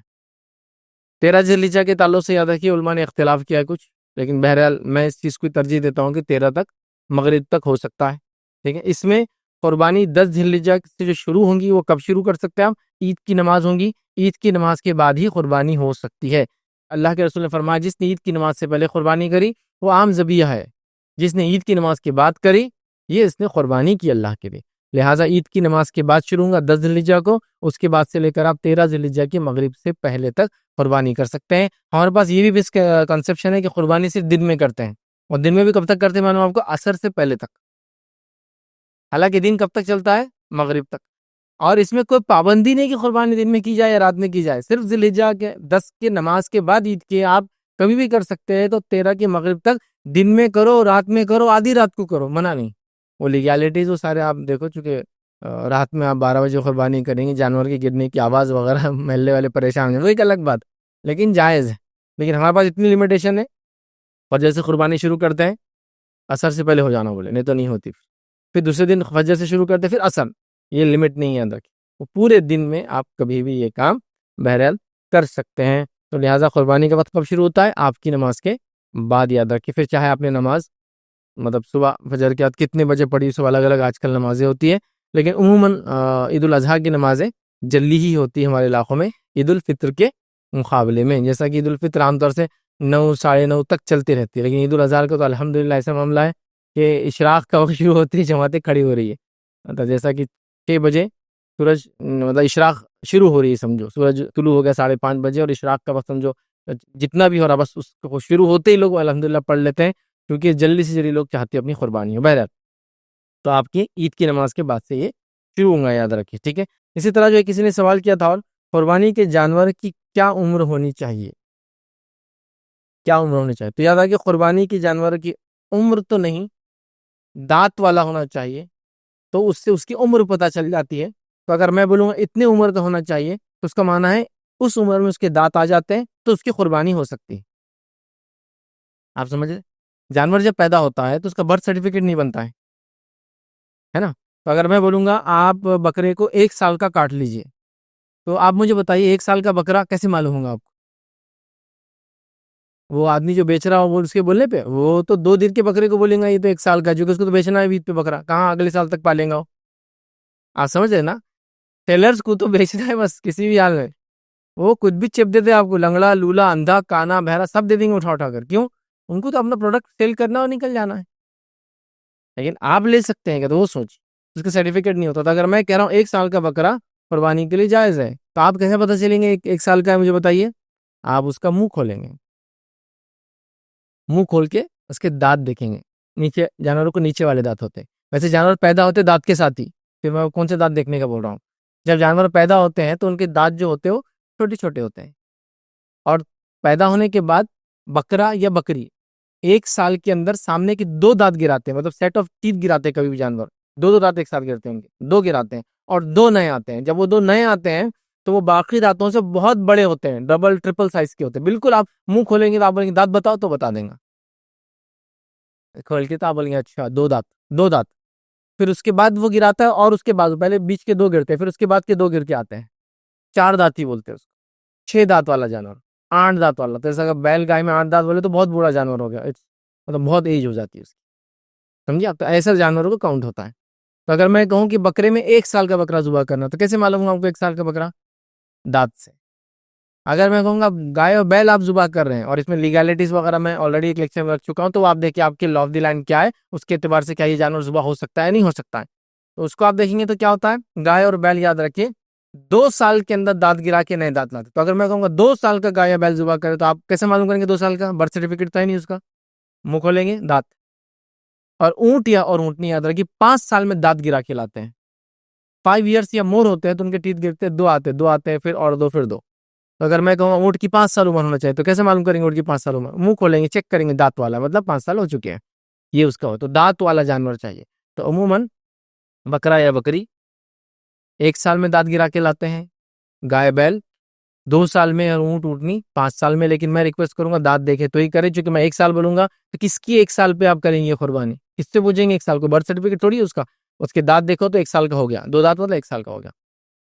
13 ذی الحجہ کے تعلق سے یاد رکھیے علماء نے اختلاف کیا ہے کچھ، لیکن بہرحال میں اس چیز کو ترجیح دیتا ہوں کہ 13 تک مغرب تک ہو سکتا ہے. ٹھیک ہے، اس میں قربانی 10 ذی الحجہ سے جو شروع ہوں گی وہ کب شروع کر سکتے ہیں آپ؟ عید کی نماز ہوں گی، عید کی نماز کے بعد ہی قربانی ہو سکتی ہے. اللہ کے رسول نے فرمایا، جس نے عید کی نماز سے پہلے قربانی کری وہ عام ذبیحہ ہے، جس نے عید کی نماز کے بعد کری یہ اس نے قربانی کی اللہ کے لیے. لہٰذا عید کی نماز کے بعد شروع ہوگا 10 ذی الحجہ کو، اس کے بعد سے لے کر آپ 13 ذی الحجہ کے مغرب سے پہلے تک قربانی کر سکتے ہیں. ہمارے پاس یہ بھی کنسپشن ہے کہ قربانی صرف دن میں کرتے ہیں، اور دن میں بھی کب تک کرتے ہیں معلوم آپ کو؟ عصر سے پہلے تک. حالانکہ دن کب تک چلتا ہے؟ مغرب تک. اور اس میں کوئی پابندی نہیں کہ قربانی دن میں کی جائے یا رات میں کی جائے، صرف ذی الحجہ کے 10 کے نماز کے بعد عید کے آپ کبھی بھی کر سکتے ہیں. تو 13 کے مغرب تک دن میں کرو، رات میں کرو، آدھی رات کو کرو، منع نہیں. وہ لیگیلٹیز وہ سارے آپ دیکھو، چونکہ رات میں آپ 12 بجے قربانی کریں گے، جانور کے گرنے کی آواز وغیرہ محلے والے پریشان ہیں، وہ ایک الگ بات، لیکن جائز ہے. لیکن ہمارے پاس اتنی لمیٹیشن ہے، اور جیسے قربانی شروع کرتے ہیں عصر سے پہلے ہو جانا بولے، نہیں تو نہیں ہوتی. پھر دوسرے دن فجر سے شروع کرتے پھر عصر، یہ لمٹ نہیں ہے اندر کی، وہ پورے دن میں آپ کبھی بھی یہ کام بہرحال کر سکتے ہیں. تو لہٰذا قربانی کا وقت کب شروع ہوتا ہے؟ آپ کی نماز کے بعد یاد رکھیے. پھر چاہے آپ نے نماز مطلب صبح فجر کے بعد کتنے بجے پڑھی، صبح الگ الگ آج کل نمازیں ہوتی ہیں، لیکن عموماً عید الاضحیٰ کی نمازیں جلدی ہی ہوتی ہے ہمارے علاقوں میں عید الفطر کے مقابلے میں. جیسا کہ عید الفطر عام طور سے 9 ساڑھے 9 تک چلتی رہتی ہے، لیکن عید الاضحیٰ کا تو الحمدللہ ایسا معاملہ ہے کہ اشراق کا وقت شروع ہوتی ہے، جماعتیں کھڑی ہو رہی ہے. مطلب جیسا کہ 6 بجے سورج مطلب اشراق شروع ہو رہی ہے، سمجھو سورج طلوع ہو گیا 5:30 بجے، اور اشراق کا وقت سمجھو جتنا بھی ہو رہا بس اس کو شروع ہوتے ہی لوگ الحمدللہ پڑھ لیتے ہیں، کیونکہ جلدی سے جلدی لوگ چاہتے ہیں اپنی قربانی ہو. بہرحال تو آپ کی عید کی نماز کے بعد سے یہ شروع ہوگا، یاد رکھیے. ٹھیک ہے، اسی طرح جو کسی نے سوال کیا تھا، اور قربانی کے جانور کی کیا عمر ہونی چاہیے، کیا عمر ہونی چاہیے؟ تو یاد رکھیے قربانی کے جانور کی عمر تو نہیں، دانت والا ہونا چاہیے، تو اس سے اس کی عمر پتہ چل جاتی ہے. تو اگر میں بولوں گا اتنی عمر کا ہونا چاہیے تو اس کا معنی ہے اس عمر میں اس کے دانت آ جاتے ہیں تو اس کی قربانی ہو سکتی ہے. آپ سمجھ رہے؟ جانور جب پیدا ہوتا ہے تو اس کا برتھ سرٹیفکیٹ نہیں بنتا ہے نا. تو اگر میں بولوں گا آپ بکرے کو 1 سال کا کاٹ لیجئے تو آپ مجھے بتائیے 1 سال کا بکرا کیسے معلوم ہوگا آپ کو؟ وہ آدمی جو بیچ رہا ہو وہ اس کے بولنے پہ وہ تو 2 دن کے بکرے کو بولیں گا یہ تو 1 سال کا, جو کہ اس کو تو بیچنا ہے عید پہ بکرا, کہاں اگلے سال تک پالیں گا وہ. آپ سمجھ رہے نا, ٹیلرز کو تو بیچنا ہے بس کسی بھی حال میں. وہ کچھ بھی چپ دیتے آپ کو, لنگڑا لولا اندھا کانا بہرا سب دے دیں گے اٹھا اٹھا کر. کیوں؟ ان کو تو اپنا پروڈکٹ سیل کرنا اور نکل جانا ہے. لیکن آپ لے سکتے ہیں کہ تو وہ سوچ اس کا سرٹیفکیٹ نہیں ہوتا. تو اگر میں کہہ رہا ہوں 1 سال کا بکرا قربانی کے لیے جائز ہے تو آپ کیسے پتہ چلیں گے 1 سال کا ہے مجھے بتائیے؟ آپ اس کا منہ کھولیں گے, منہ کھول کے اس کے دانت دیکھیں گے. نیچے جانوروں کو نیچے والے دانت ہوتے ہیں, ویسے جانور پیدا ہوتے دانت کے ساتھ ہی. پھر میں کون سے دانت دیکھنے کا بول رہا ہوں؟ جب جانور پیدا ہوتے ہیں تو ان کے دانت جو ہوتے ہیں وہ چھوٹے چھوٹے ہوتے ہیں, اور پیدا ہونے کے بعد بکرا یا بکری 1 سال کے اندر سامنے کی 2 دانت گراتے ہیں, مطلب سیٹ آف ٹیتھ گراتے ہیں. کبھی بھی جانور 2 دانت ایک ساتھ گرتے ہیں, ان کے 2 گراتے ہیں اور 2 نئے آتے ہیں. جب وہ 2 نئے آتے ہیں تو وہ باقی دانتوں سے بہت بڑے ہوتے ہیں, ڈبل ٹرپل سائز کے ہوتے ہیں. بالکل آپ منہ کھولیں گے تو آپ بولیں گے دانت بتاؤ تو بتا دیں گا. کھول کے تو آپ بولیں گے اچھا 2 دانت 2 دانت. پھر اس کے بعد وہ گراتا ہے اور اس کے بعد پہلے بیچ کے 2 گرتے ہیں, پھر اس کے بعد کے 2 گر کے آتے ہیں. 4 دانتی بولتے ہیں اس کو. 6 دانت والا جانور, 8 دانت والا. تو ایسا بیل گائے میں 8 دانت بولے تو بہت بڑا جانور ہو گیا, مطلب بہت ایج ہو جاتی ہے اس کی. سمجھے آپ؟ تو ایسا جانوروں کو کاؤنٹ ہوتا ہے. تو اگر میں کہوں کہ بکرے میں 1 سال کا بکرا ذبح کرنا تو کیسے معلوم ہوگا آپ کو 1 سال کا بکرا؟ دانت سے. اگر میں کہوں گا گائے اور بیل آپ ذبح کر رہے ہیں اور اس میں لیگیلٹیز وغیرہ میں آلریڈی ایک لیکچر میں رکھ چکا ہوں, تو آپ دیکھیں آپ کے لا آف دی لینڈ کیا ہے, اس کے اعتبار سے کیا یہ جانور ذبح ہو سکتا ہے نہیں ہو سکتا ہے. تو اس کو آپ دیکھیں گے تو کیا ہوتا ہے, گائے اور بیل یاد رکھیے 2 سال کے اندر دانت گرا کے نئے دانت لاتے. تو اگر میں کہوں گا 2 سال کا گائے یا بیل ذبح کرے تو آپ کیسے معلوم کریں گے 2 سال کا؟ برتھ سرٹیفکیٹ تو ہے نہیں اس کا. منہ کھولیں گے دانت. اور اونٹ یا اور اونٹنی یاد رکھیے 5 سال میں دانت گرا کے لاتے ہیں. 5 ایئرس یا مور ہوتے ہیں تو ان کے ٹیتھ گرتے ہیں, 2 آتے ہیں پھر اور 2 پھر 2. تو اگر میں کہوں اونٹ کی 5 سال عمر ہونا چاہیے تو کیسے معلوم کریں گے اونٹ کی 5 سال عمر؟ منہ کھولیں گے چیک کریں گے دانت والا, مطلب 5 سال ہو چکے ہیں یہ اس کا ہو. تو دانت والا جانور چاہیے. تو عموماً بکرا یا بکری 1 سال میں دانت گرا کے لاتے ہیں, گائے بیل 2 سال میں, اور اونٹ اونٹنی 5 سال میں. لیکن میں ریکویسٹ کروں گا دانت دیکھے تو ہی کرے, چونکہ میں 1 سال بولوں گا تو کس کی 1 سال پہ آپ کریں گے قربانی؟ کس سے پوچھیں گے 1 سال کو؟ برتھ سرٹیفکیٹ تھوڑی ہے اس کا. اس کے دانت دیکھو تو 1 سال کا ہو گیا, 2 دانت مطلب 1 سال کا ہو گیا.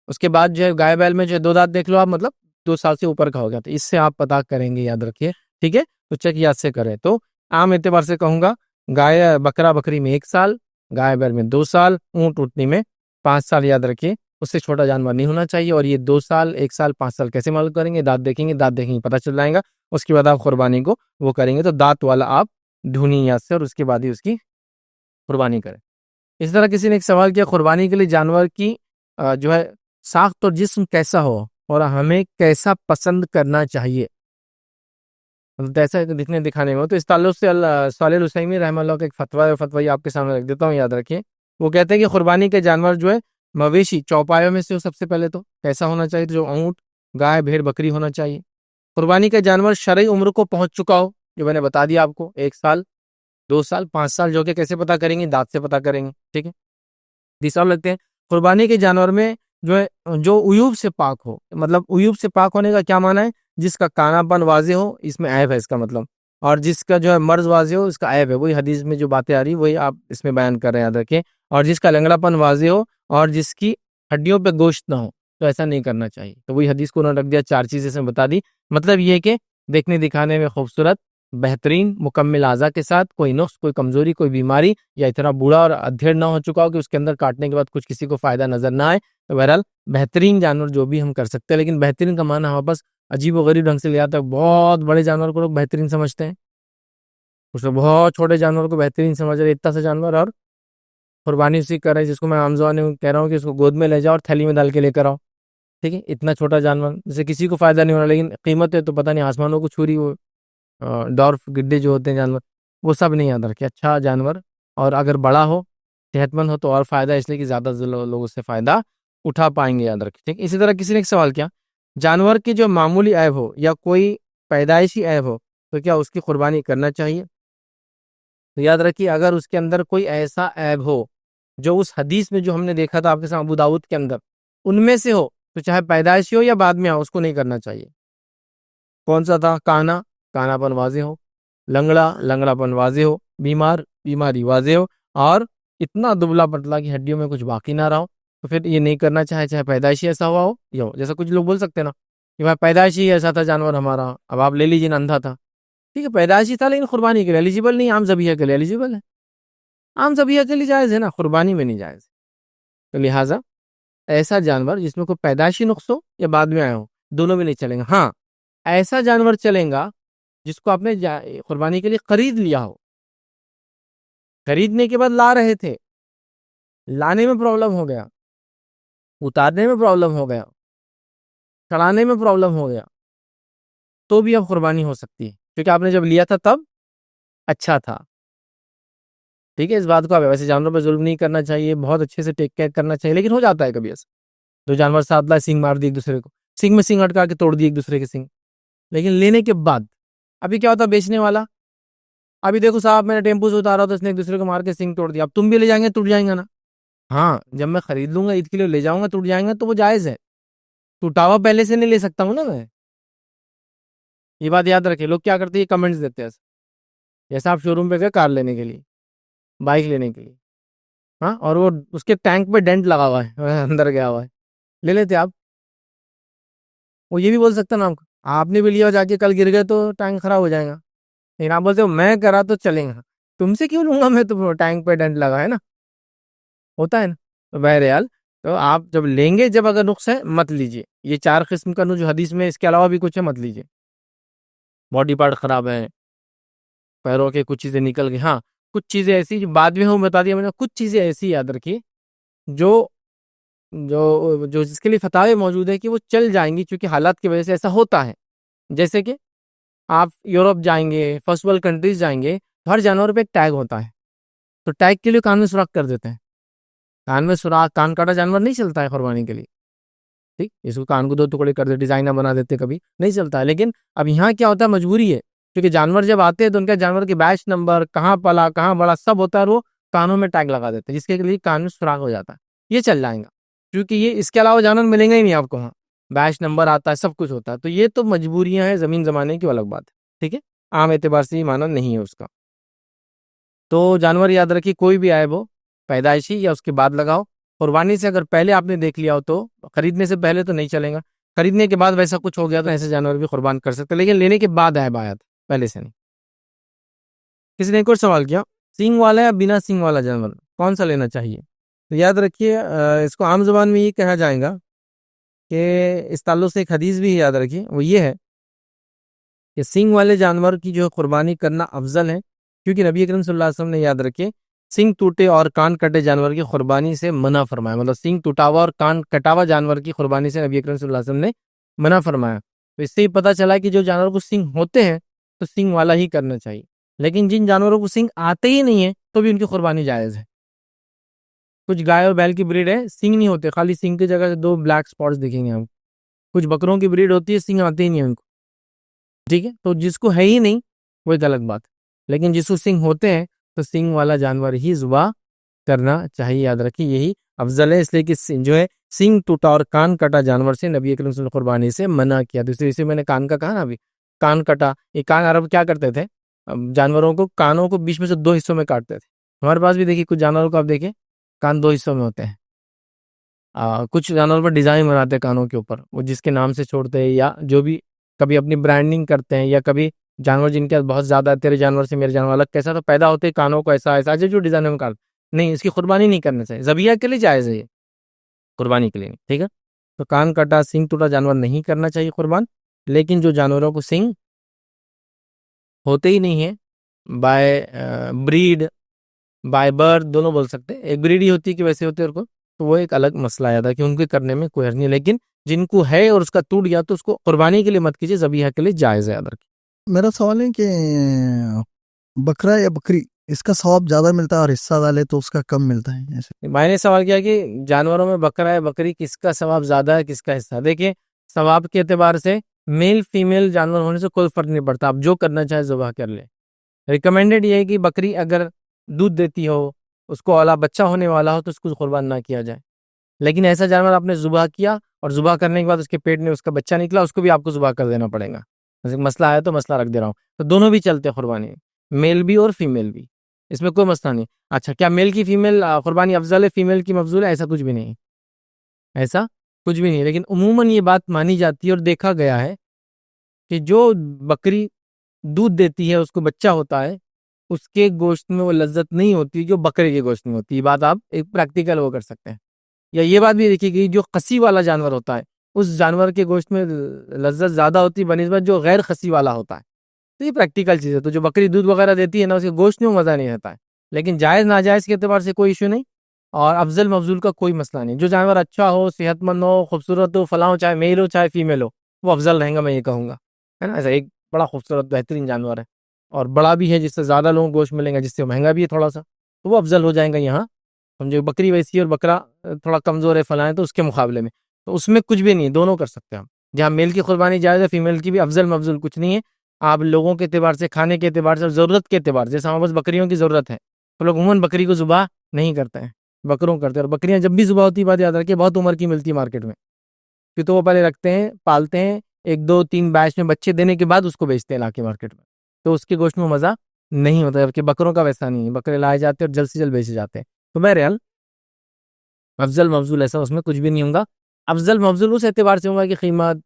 اس کے بعد جو ہے گائے بیل میں جو ہے 2 دانت دیکھ لو آپ, مطلب 2 سال سے اوپر کا ہو گیا. تو اس سے آپ پتا کریں گے, یاد رکھیے ٹھیک ہے. تو چیک یاد سے کریں. تو عام اعتبار سے کہوں گا گائے بکرا بکری میں 1 سال, گائے بیل میں 2 سال, اونٹ اونٹنی میں 5 سال. یاد رکھیے اس سے چھوٹا جانور نہیں ہونا چاہیے. اور یہ 2 سال 1 سال 5 سال کیسے معلوم کریں گے؟ دانت دیکھیں گے, دانت دیکھیں گے پتہ چل جائے گا. اس کے بعد آپ قربانی کو وہ کریں گے تو دانت والا آپ ڈھونی یاد سے, اور اس کے بعد ہی اس کی قربانی کریں. اس طرح کسی نے ایک سوال کیا قربانی کے لیے جانور کی جو ہے ساخت اور جسم کیسا ہو اور ہمیں کیسا پسند کرنا چاہیے, مطلب ایسا دکھنے دکھانے میں ہو. تو اس تعلق سے صالح الحسینی رحمہ اللہ کا ایک فتویٰ آپ کے سامنے رکھ دیتا ہوں, یاد رکھیے. وہ کہتے ہیں کہ قربانی کے جانور جو ہے مویشی چوپایوں میں سے ہو. سب سے پہلے تو کیسا ہونا چاہیے؟ جو اونٹ گائے بھیڑ بکری ہونا چاہیے. قربانی کا جانور شرعی عمر کو پہنچ چکا ہو, جو میں نے بتا دیا آپ کو 1 سال 2 سال 5 سال, جو کہ کیسے پتا کریں گے؟ دانت سے پتا کریں گے. ٹھیک ہے. تیسرا لگتے ہیں قربانی کے جانور میں جو ہے جو عیوب سے پاک ہو. مطلب عیوب سے پاک ہونے کا کیا معنی ہے؟ جس کا کانا پن واضح ہو, اس میں عیب ہے اس کا مطلب, اور جس کا جو ہے مرض واضح ہو اس کا عیب ہے. وہی حدیث میں جو باتیں آ رہی وہی آپ اس میں بیان کر رہے ہیں, یاد رکھیں. اور جس کا لنگڑا پن واضح ہو اور جس کی ہڈیوں پہ گوشت نہ ہو تو ایسا نہیں کرنا چاہیے. تو وہی حدیث کو انہوں نے رکھ دیا, 4 چیزیں سے بتا دی. مطلب یہ ہے کہ دیکھنے دکھانے میں خوبصورت, بہترین, مکمل اعضاء کے ساتھ, کوئی نقص کوئی کمزوری کوئی بیماری, یا اتنا بوڑھا اور ادھیڑ نہ ہو چکا ہو کہ اس کے اندر کاٹنے کے بعد کچھ کسی کو فائدہ نظر نہ آئے. تو بہرحال بہترین جانور جو بھی ہم کر سکتے ہیں, لیکن بہترین کا معنی واپس عجیب و غریب ڈھنگ سے لے آتا ہے. بہت بڑے جانور کو لوگ بہترین سمجھتے ہیں, اس میں بہت چھوٹے جانور کو بہترین سمجھ رہے, اتنا سا جانور, اور قربانی اسی کر رہے ہیں جس کو میں عام زبان میں کہہ رہا ہوں کہ اس کو گود میں لے جاؤ اور تھیلی میں ڈال کے لے کر آؤ. ٹھیک ہے. اتنا چھوٹا جانور جس سے کسی کو فائدہ نہیں ہو رہا, لیکن قیمت ہے تو پتہ نہیں آسمانوں کو چھو رہی. وہ ڈارف گڈے جو ہوتے ہیں جانور, وہ سب نہیں یاد رکھے. اچھا جانور, اور اگر بڑا ہو صحت مند ہو تو اور فائدہ, اس لیے کہ زیادہ لوگ اس سے فائدہ اٹھا پائیں گے, یاد رکھیں. ٹھیک. اسی طرح کسی نے ایک سوال کیا, جانور کی جو معمولی عیب ہو یا کوئی پیدائشی عیب ہو تو کیا اس کی قربانی کرنا چاہیے؟ تو یاد رکھیے اگر اس کے اندر کوئی ایسا عیب ہو جو اس حدیث میں جو ہم نے دیکھا تھا آپ کے سامنے ابو داؤد کے اندر، ان میں سے ہو تو چاہے پیدائشی ہو یا بعد میں ہو، اس کو نہیں کرنا چاہیے۔ کون سا تھا؟ کانا پن واضح ہو، لنگڑا پن واضح ہو، بیماری واضح ہو، اور اتنا دبلا پتلا کی ہڈیوں میں کچھ باقی نہ رہا ہو، تو پھر یہ نہیں کرنا چاہے پیدائشی ایسا ہوا ہو یا ہو۔ جیسا کچھ لوگ بول سکتے ہیں نا کہ بھائی پیدائشی ایسا تھا جانور ہمارا، اب آپ لے لیجیے نا، اندھا تھا، ٹھیک ہے پیدائشی تھا لیکن قربانی کے لیے ایلیجیبل نہیں، عام ذبیحہ کے لیے ایلیجیبل ہے، عام ذبیحہ کے لیے جائز ہے نا، قربانی میں نہیں جائز۔ تو لہٰذا ایسا جانور جس میں کوئی پیدائشی نقص ہو یا بعد میں آیا ہو، دونوں میں نہیں چلیں گا۔ ہاں ایسا جانور چلیں گا جس کو آپ نے قربانی کے لیے خرید لیا ہو، خریدنے کے بعد لا رہے تھے، لانے میں پرابلم ہو گیا، اتارنے میں پرابلم ہو گیا، چڑھانے میں پرابلم ہو گیا، تو بھی اب قربانی ہو سکتی ہے، کیونکہ آپ نے جب لیا تھا تب اچھا تھا، ٹھیک ہے۔ اس بات کو آپ ویسے جانوروں پہ ظلم نہیں کرنا چاہیے، بہت اچھے سے ٹیک کیئر کرنا چاہیے، لیکن ہو جاتا ہے کبھی ایسا، دو جانور ساتھ لائے، سینگ مار دی ایک دوسرے کو، سینگ میں سینگ اٹکا کے توڑ دی ایک دوسرے کے سینگ، لیکن لینے کے بعد ابھی کیا ہوتا ہے بیچنے والا، ابھی دیکھو صاحب میں نے ٹیمپو سے اتارا تو اس نے ایک دوسرے کو مار کے سینگ توڑ دیا، اب تم بھی لے جائیں گے ٹوٹ جائیں گا نا۔ ہاں جب میں خرید لوں گا عید کے لیے لے جاؤں گا ٹوٹ جائیں گا تو وہ جائز ہے، ٹوٹا ہوا پہلے سے نہیں لے سکتا ہوں نا میں، یہ بات یاد رکھے۔ لوگ کیا کرتے ہیں کمنٹس دیتے ہیں، جیسا آپ شو روم پہ گئے کار لینے کے لیے، بائک لینے کے لیے، ہاں اور وہ اس کے ٹینک پہ ڈینٹ لگا ہوا ہے، اندر گیا ہوا ہے، لے لیتے آپ۔ وہ یہ بھی بول سکتا نا آپ نے بھی لیا جا کے کل گر گئے تو ٹینک خراب ہو جائے گا، لیکن آپ بولتے ہو میں کرا تو چلیں گا، تم سے کیوں لوں گا میں، تو ٹینک پہ ڈینٹ لگا ہے نا، ہوتا ہے نا۔ تو بہرحال تو آپ جب لیں گے، جب اگر نقص ہے مت لیجیے، یہ 4 قسم کا جو حدیث میں اس کے علاوہ بھی کچھ ہے مت لیجیے، باڈی پارٹ خراب ہے، پیروں کے کچھ چیزیں نکل گئی، ہاں کچھ چیزیں ایسی جو بعد میں ہوں بتا دیا میں نے، کچھ چیزیں ایسی یاد رکھی جو جو جو جس کے لیے فتاوی موجود ہے کہ وہ چل جائیں گی، چونکہ حالات کی وجہ سے ایسا ہوتا ہے۔ جیسے کہ آپ یورپ جائیں گے، فرسٹ ورلڈ کنٹریز جائیں گے، ہر جانور پہ ایک ٹیگ ہوتا ہے، تو ٹیگ کے لیے کان میں سوراخ کر دیتے ہیں، کان میں سوراخ، کان کاٹا جانور نہیں چلتا ہے قربانی کے لیے، ٹھیک، اس کو کان کو 2 ٹکڑے کر دے، ڈیزائنر بنا دیتے، کبھی نہیں چلتا ہے۔ لیکن اب یہاں کیا ہوتا ہے، مجبوری ہے، کیونکہ جانور جب آتے ہیں تو ان کا جانور کے بیچ نمبر، کہاں پلا کہاں بڑا سب ہوتا ہے، اور وہ کانوں میں ٹیگ لگا دیتے ہیں، جس کے لیے کان میں سوراخ ہو جاتا ہے، یہ چل جائیں گا، کیونکہ یہ اس کے علاوہ جانور ملیں گا ہی نہیں آپ کو، وہاں بیچ نمبر آتا ہے، سب کچھ ہوتا ہے، تو یہ تو مجبوریاں ہیں زمین زمانے کی الگ بات ہے، ٹھیک ہے، عام اعتبار سے یہ معنی نہیں ہے اس کا۔ تو جانور یاد رکھیے کوئی بھی آئے وہ پیدائشی یا اس کے بعد لگاؤ، قربانی سے اگر پہلے آپ نے دیکھ لیا ہو تو خریدنے سے پہلے تو نہیں چلے گا، خریدنے کے بعد ویسا کچھ ہو گیا تو ایسے جانور بھی قربان کر سکتے، لیکن لینے کے بعد ہے بایات، پہلے سے نہیں۔ کسی نے ایک اور سوال کیا، سینگ والا یا بنا سینگ والا جانور کون سا لینا چاہیے؟ تو یاد رکھیے اس کو عام زبان میں یہ کہا جائے گا کہ اس تعلق سے ایک حدیث بھی یاد رکھیے، وہ یہ ہے کہ سینگ والے جانور کی جو قربانی کرنا افضل ہے، کیونکہ نبی اکرم صلی اللہ علیہ وسلم نے یاد رکھے سینگ ٹوٹے اور کان کٹے جانور کی قربانی سے منع فرمایا، مطلب سینگ ٹوٹا ہوا اور کان کٹا ہوا جانور کی قربانی سے نبی اکرم صلی اللہ علیہ وسلم نے منع فرمایا۔ تو اس سے ہی پتہ چلا کہ جو جانور کو سینگ ہوتے ہیں تو سینگ والا ہی کرنا چاہیے، لیکن جن جانوروں کو سینگ آتے ہی نہیں ہیں تو بھی ان کی قربانی جائز ہے۔ کچھ گائے اور بیل کی بریڈ ہے سینگ نہیں ہوتے، خالی سینگ کی جگہ 2 بلیک سپاٹس دکھیں گے ہم، کچھ بکروں کی بریڈ ہوتی ہے سینگ آتے ہی نہیں ہیں ان کو، ٹھیک ہے، تو جس کو ہے ہی نہیں وہ ایک الگ بات، لیکن جس کو سینگ ہوتے ہیں تو سینگ والا جانور ہی ذبح کرنا چاہیے، یاد رکھیے یہی افضل ہے، اس لیے کہ جو ہے سینگ ٹوٹا اور کان کٹا جانور سے نبی اکرم صلی اللہ علیہ وسلم قربانی سے منع کیا۔ دوسری اسے میں نے کان کا کہا نا، ابھی کان کٹا، یہ کان عرب کیا کرتے تھے، جانوروں کو کانوں کو بیچ میں سے 2 حصوں میں کاٹتے تھے، ہمارے پاس بھی دیکھیے کچھ جانوروں کو آپ دیکھیں کان 2 حصوں میں ہوتے ہیں، کچھ جانور پر ڈیزائن بناتے ہیں کانوں کے اوپر، وہ جس کے نام سے چھوڑتے ہیں یا جو بھی کبھی اپنی برانڈنگ کرتے ہیں، یا کبھی جانور جن کے بہت زیادہ تیرے جانور سے میرے جانور الگ کیسا تو پیدا ہوتے کانوں کو ایسا ایسا جو ڈیزائن میں کاٹ، نہیں اس کی قربانی نہیں کرنا چاہیے، ذبیحہ کے لیے جائز ہے یہ، قربانی کے لیے نہیں، ٹھیک ہے۔ تو کان کٹا سینگ ٹوٹا جانور نہیں کرنا چاہیے قربان، لیکن جو جانوروں کو سینگ ہوتے ہی نہیں ہیں، بائی بریڈ بائی برتھ دونوں بول سکتے ہیں، ایک بریڈ ہی ہوتی ہے کہ ویسے ہوتے ہیں اور تو وہ ایک الگ مسئلہ آیا تھا کہ ان کے کرنے میں کوئی حرج نہیں، لیکن جن کو ہے اور اس کا ٹوٹ گیا تو اس کو قربانی کے لیے مت کیجیے، ذبیحہ کے لیے جائز ہے، یاد رکھیے۔ میرا سوال ہے کہ بکرا یا بکری اس کا ثواب زیادہ ملتا ہے اور حصہ ڈالے تو اس کا کم ملتا ہے؟ ایسے میں نے سوال کیا کہ جانوروں میں بکرا ہے بکری کس کا ثواب زیادہ ہے کس کا حصہ؟ دیکھیں ثواب کے اعتبار سے میل فیمیل جانور ہونے سے کوئی فرق نہیں پڑتا، آپ جو کرنا چاہے ذبح کر لے، ریکمینڈڈ یہ ہے کہ بکری اگر دودھ دیتی ہو اس کو اعلیٰ بچہ ہونے والا ہو تو اس کو قربان نہ کیا جائے. لیکن ایسا جانور آپ نے ذبح کیا اور ذبح کرنے کے بعد اس کے پیٹ میں اس کا بچہ نکلا، اس کو بھی آپ کو ذبح کر دینا پڑے گا. مسئلہ آیا تو مسئلہ رکھ دے رہا ہوں. تو دونوں بھی چلتے ہیں قربانی، میل بھی اور فیمیل بھی، اس میں کوئی مسئلہ نہیں. اچھا، کیا میل کی فیمیل قربانی افضل ہے، فیمیل کی مفضول ہے؟ ایسا کچھ بھی نہیں، ایسا کچھ بھی نہیں. لیکن عموماً یہ بات مانی جاتی ہے اور دیکھا گیا ہے کہ جو بکری دودھ دیتی ہے، اس کو بچہ ہوتا ہے، اس کے گوشت میں وہ لذت نہیں ہوتی جو بکرے کے گوشت میں ہوتی ہے. یہ بات آپ ایک پریکٹیکل وہ کر سکتے ہیں. یا یہ بات بھی دیکھی گئی جو خسی والا جانور ہوتا ہے اس جانور کے گوشت میں لذت زیادہ ہوتی ہے بنسبت جو غیر خسی والا ہوتا ہے. تو یہ پریکٹیکل چیز ہے. تو جو بکری دودھ وغیرہ دیتی ہے نا، اس کے گوشت میں مزہ نہیں رہتا ہے. لیکن جائز ناجائز کے اعتبار سے کوئی ایشو نہیں، اور افضل مفضول کا کوئی مسئلہ نہیں. جو جانور اچھا ہو، صحت مند ہو، خوبصورت ہو، فلاں ہو، چاہے میل ہو چاہے فیمیل ہو، وہ افضل رہیں گا، میں یہ کہوں گا، ہے نا. ایسا ایک بڑا خوبصورت بہترین جانور ہے اور بڑا بھی ہے، جس سے زیادہ لوگوں کو گوشت ملیں گا، جس سے مہنگا بھی ہے تھوڑا سا، تو وہ افضل ہو جائیں گا. یہاں سمجھے بکری ویسی ہے اور بکرا تھوڑا کمزور ہے فلاں ہے، تو اس کے مقابلے میں تو اس میں کچھ بھی نہیں، دونوں کر سکتے ہیں ہم. جہاں میل کی قربانی جائز ہے، فیمیل کی بھی افضل مفضول کچھ نہیں ہے. آپ لوگوں کے اعتبار سے، کھانے کے اعتبار سے، ضرورت کے اعتبار سے، جیسے ہمیں بس بکریوں کی ضرورت ہے تو لوگ عموماً بکری کو ذبح نہیں کرتے ہیں، بکروں کرتے ہیں. اور بکریاں جب بھی ذبح ہوتی ہے، بات یاد رکھیں، بہت عمر کی ملتی ہے مارکیٹ میں، پھر تو وہ پہلے رکھتے ہیں، پالتے ہیں، 1 2 3 بیچ میں بچے دینے کے بعد اس کو بیچتے ہیں لا کے مارکیٹ میں. تو اس کے گوشت میں مزہ نہیں ہوتا، جبکہ بکروں کا ویسا نہیں ہے، بکرے لائے جاتے ہیں اور جلد سے جلد بیچے جاتے ہیں. تو بہرحال افضل مفضول ایسا اس میں کچھ بھی نہیں ہوگا. افضل مفضول اس اعتبار سے ہوگا کہ قیمت،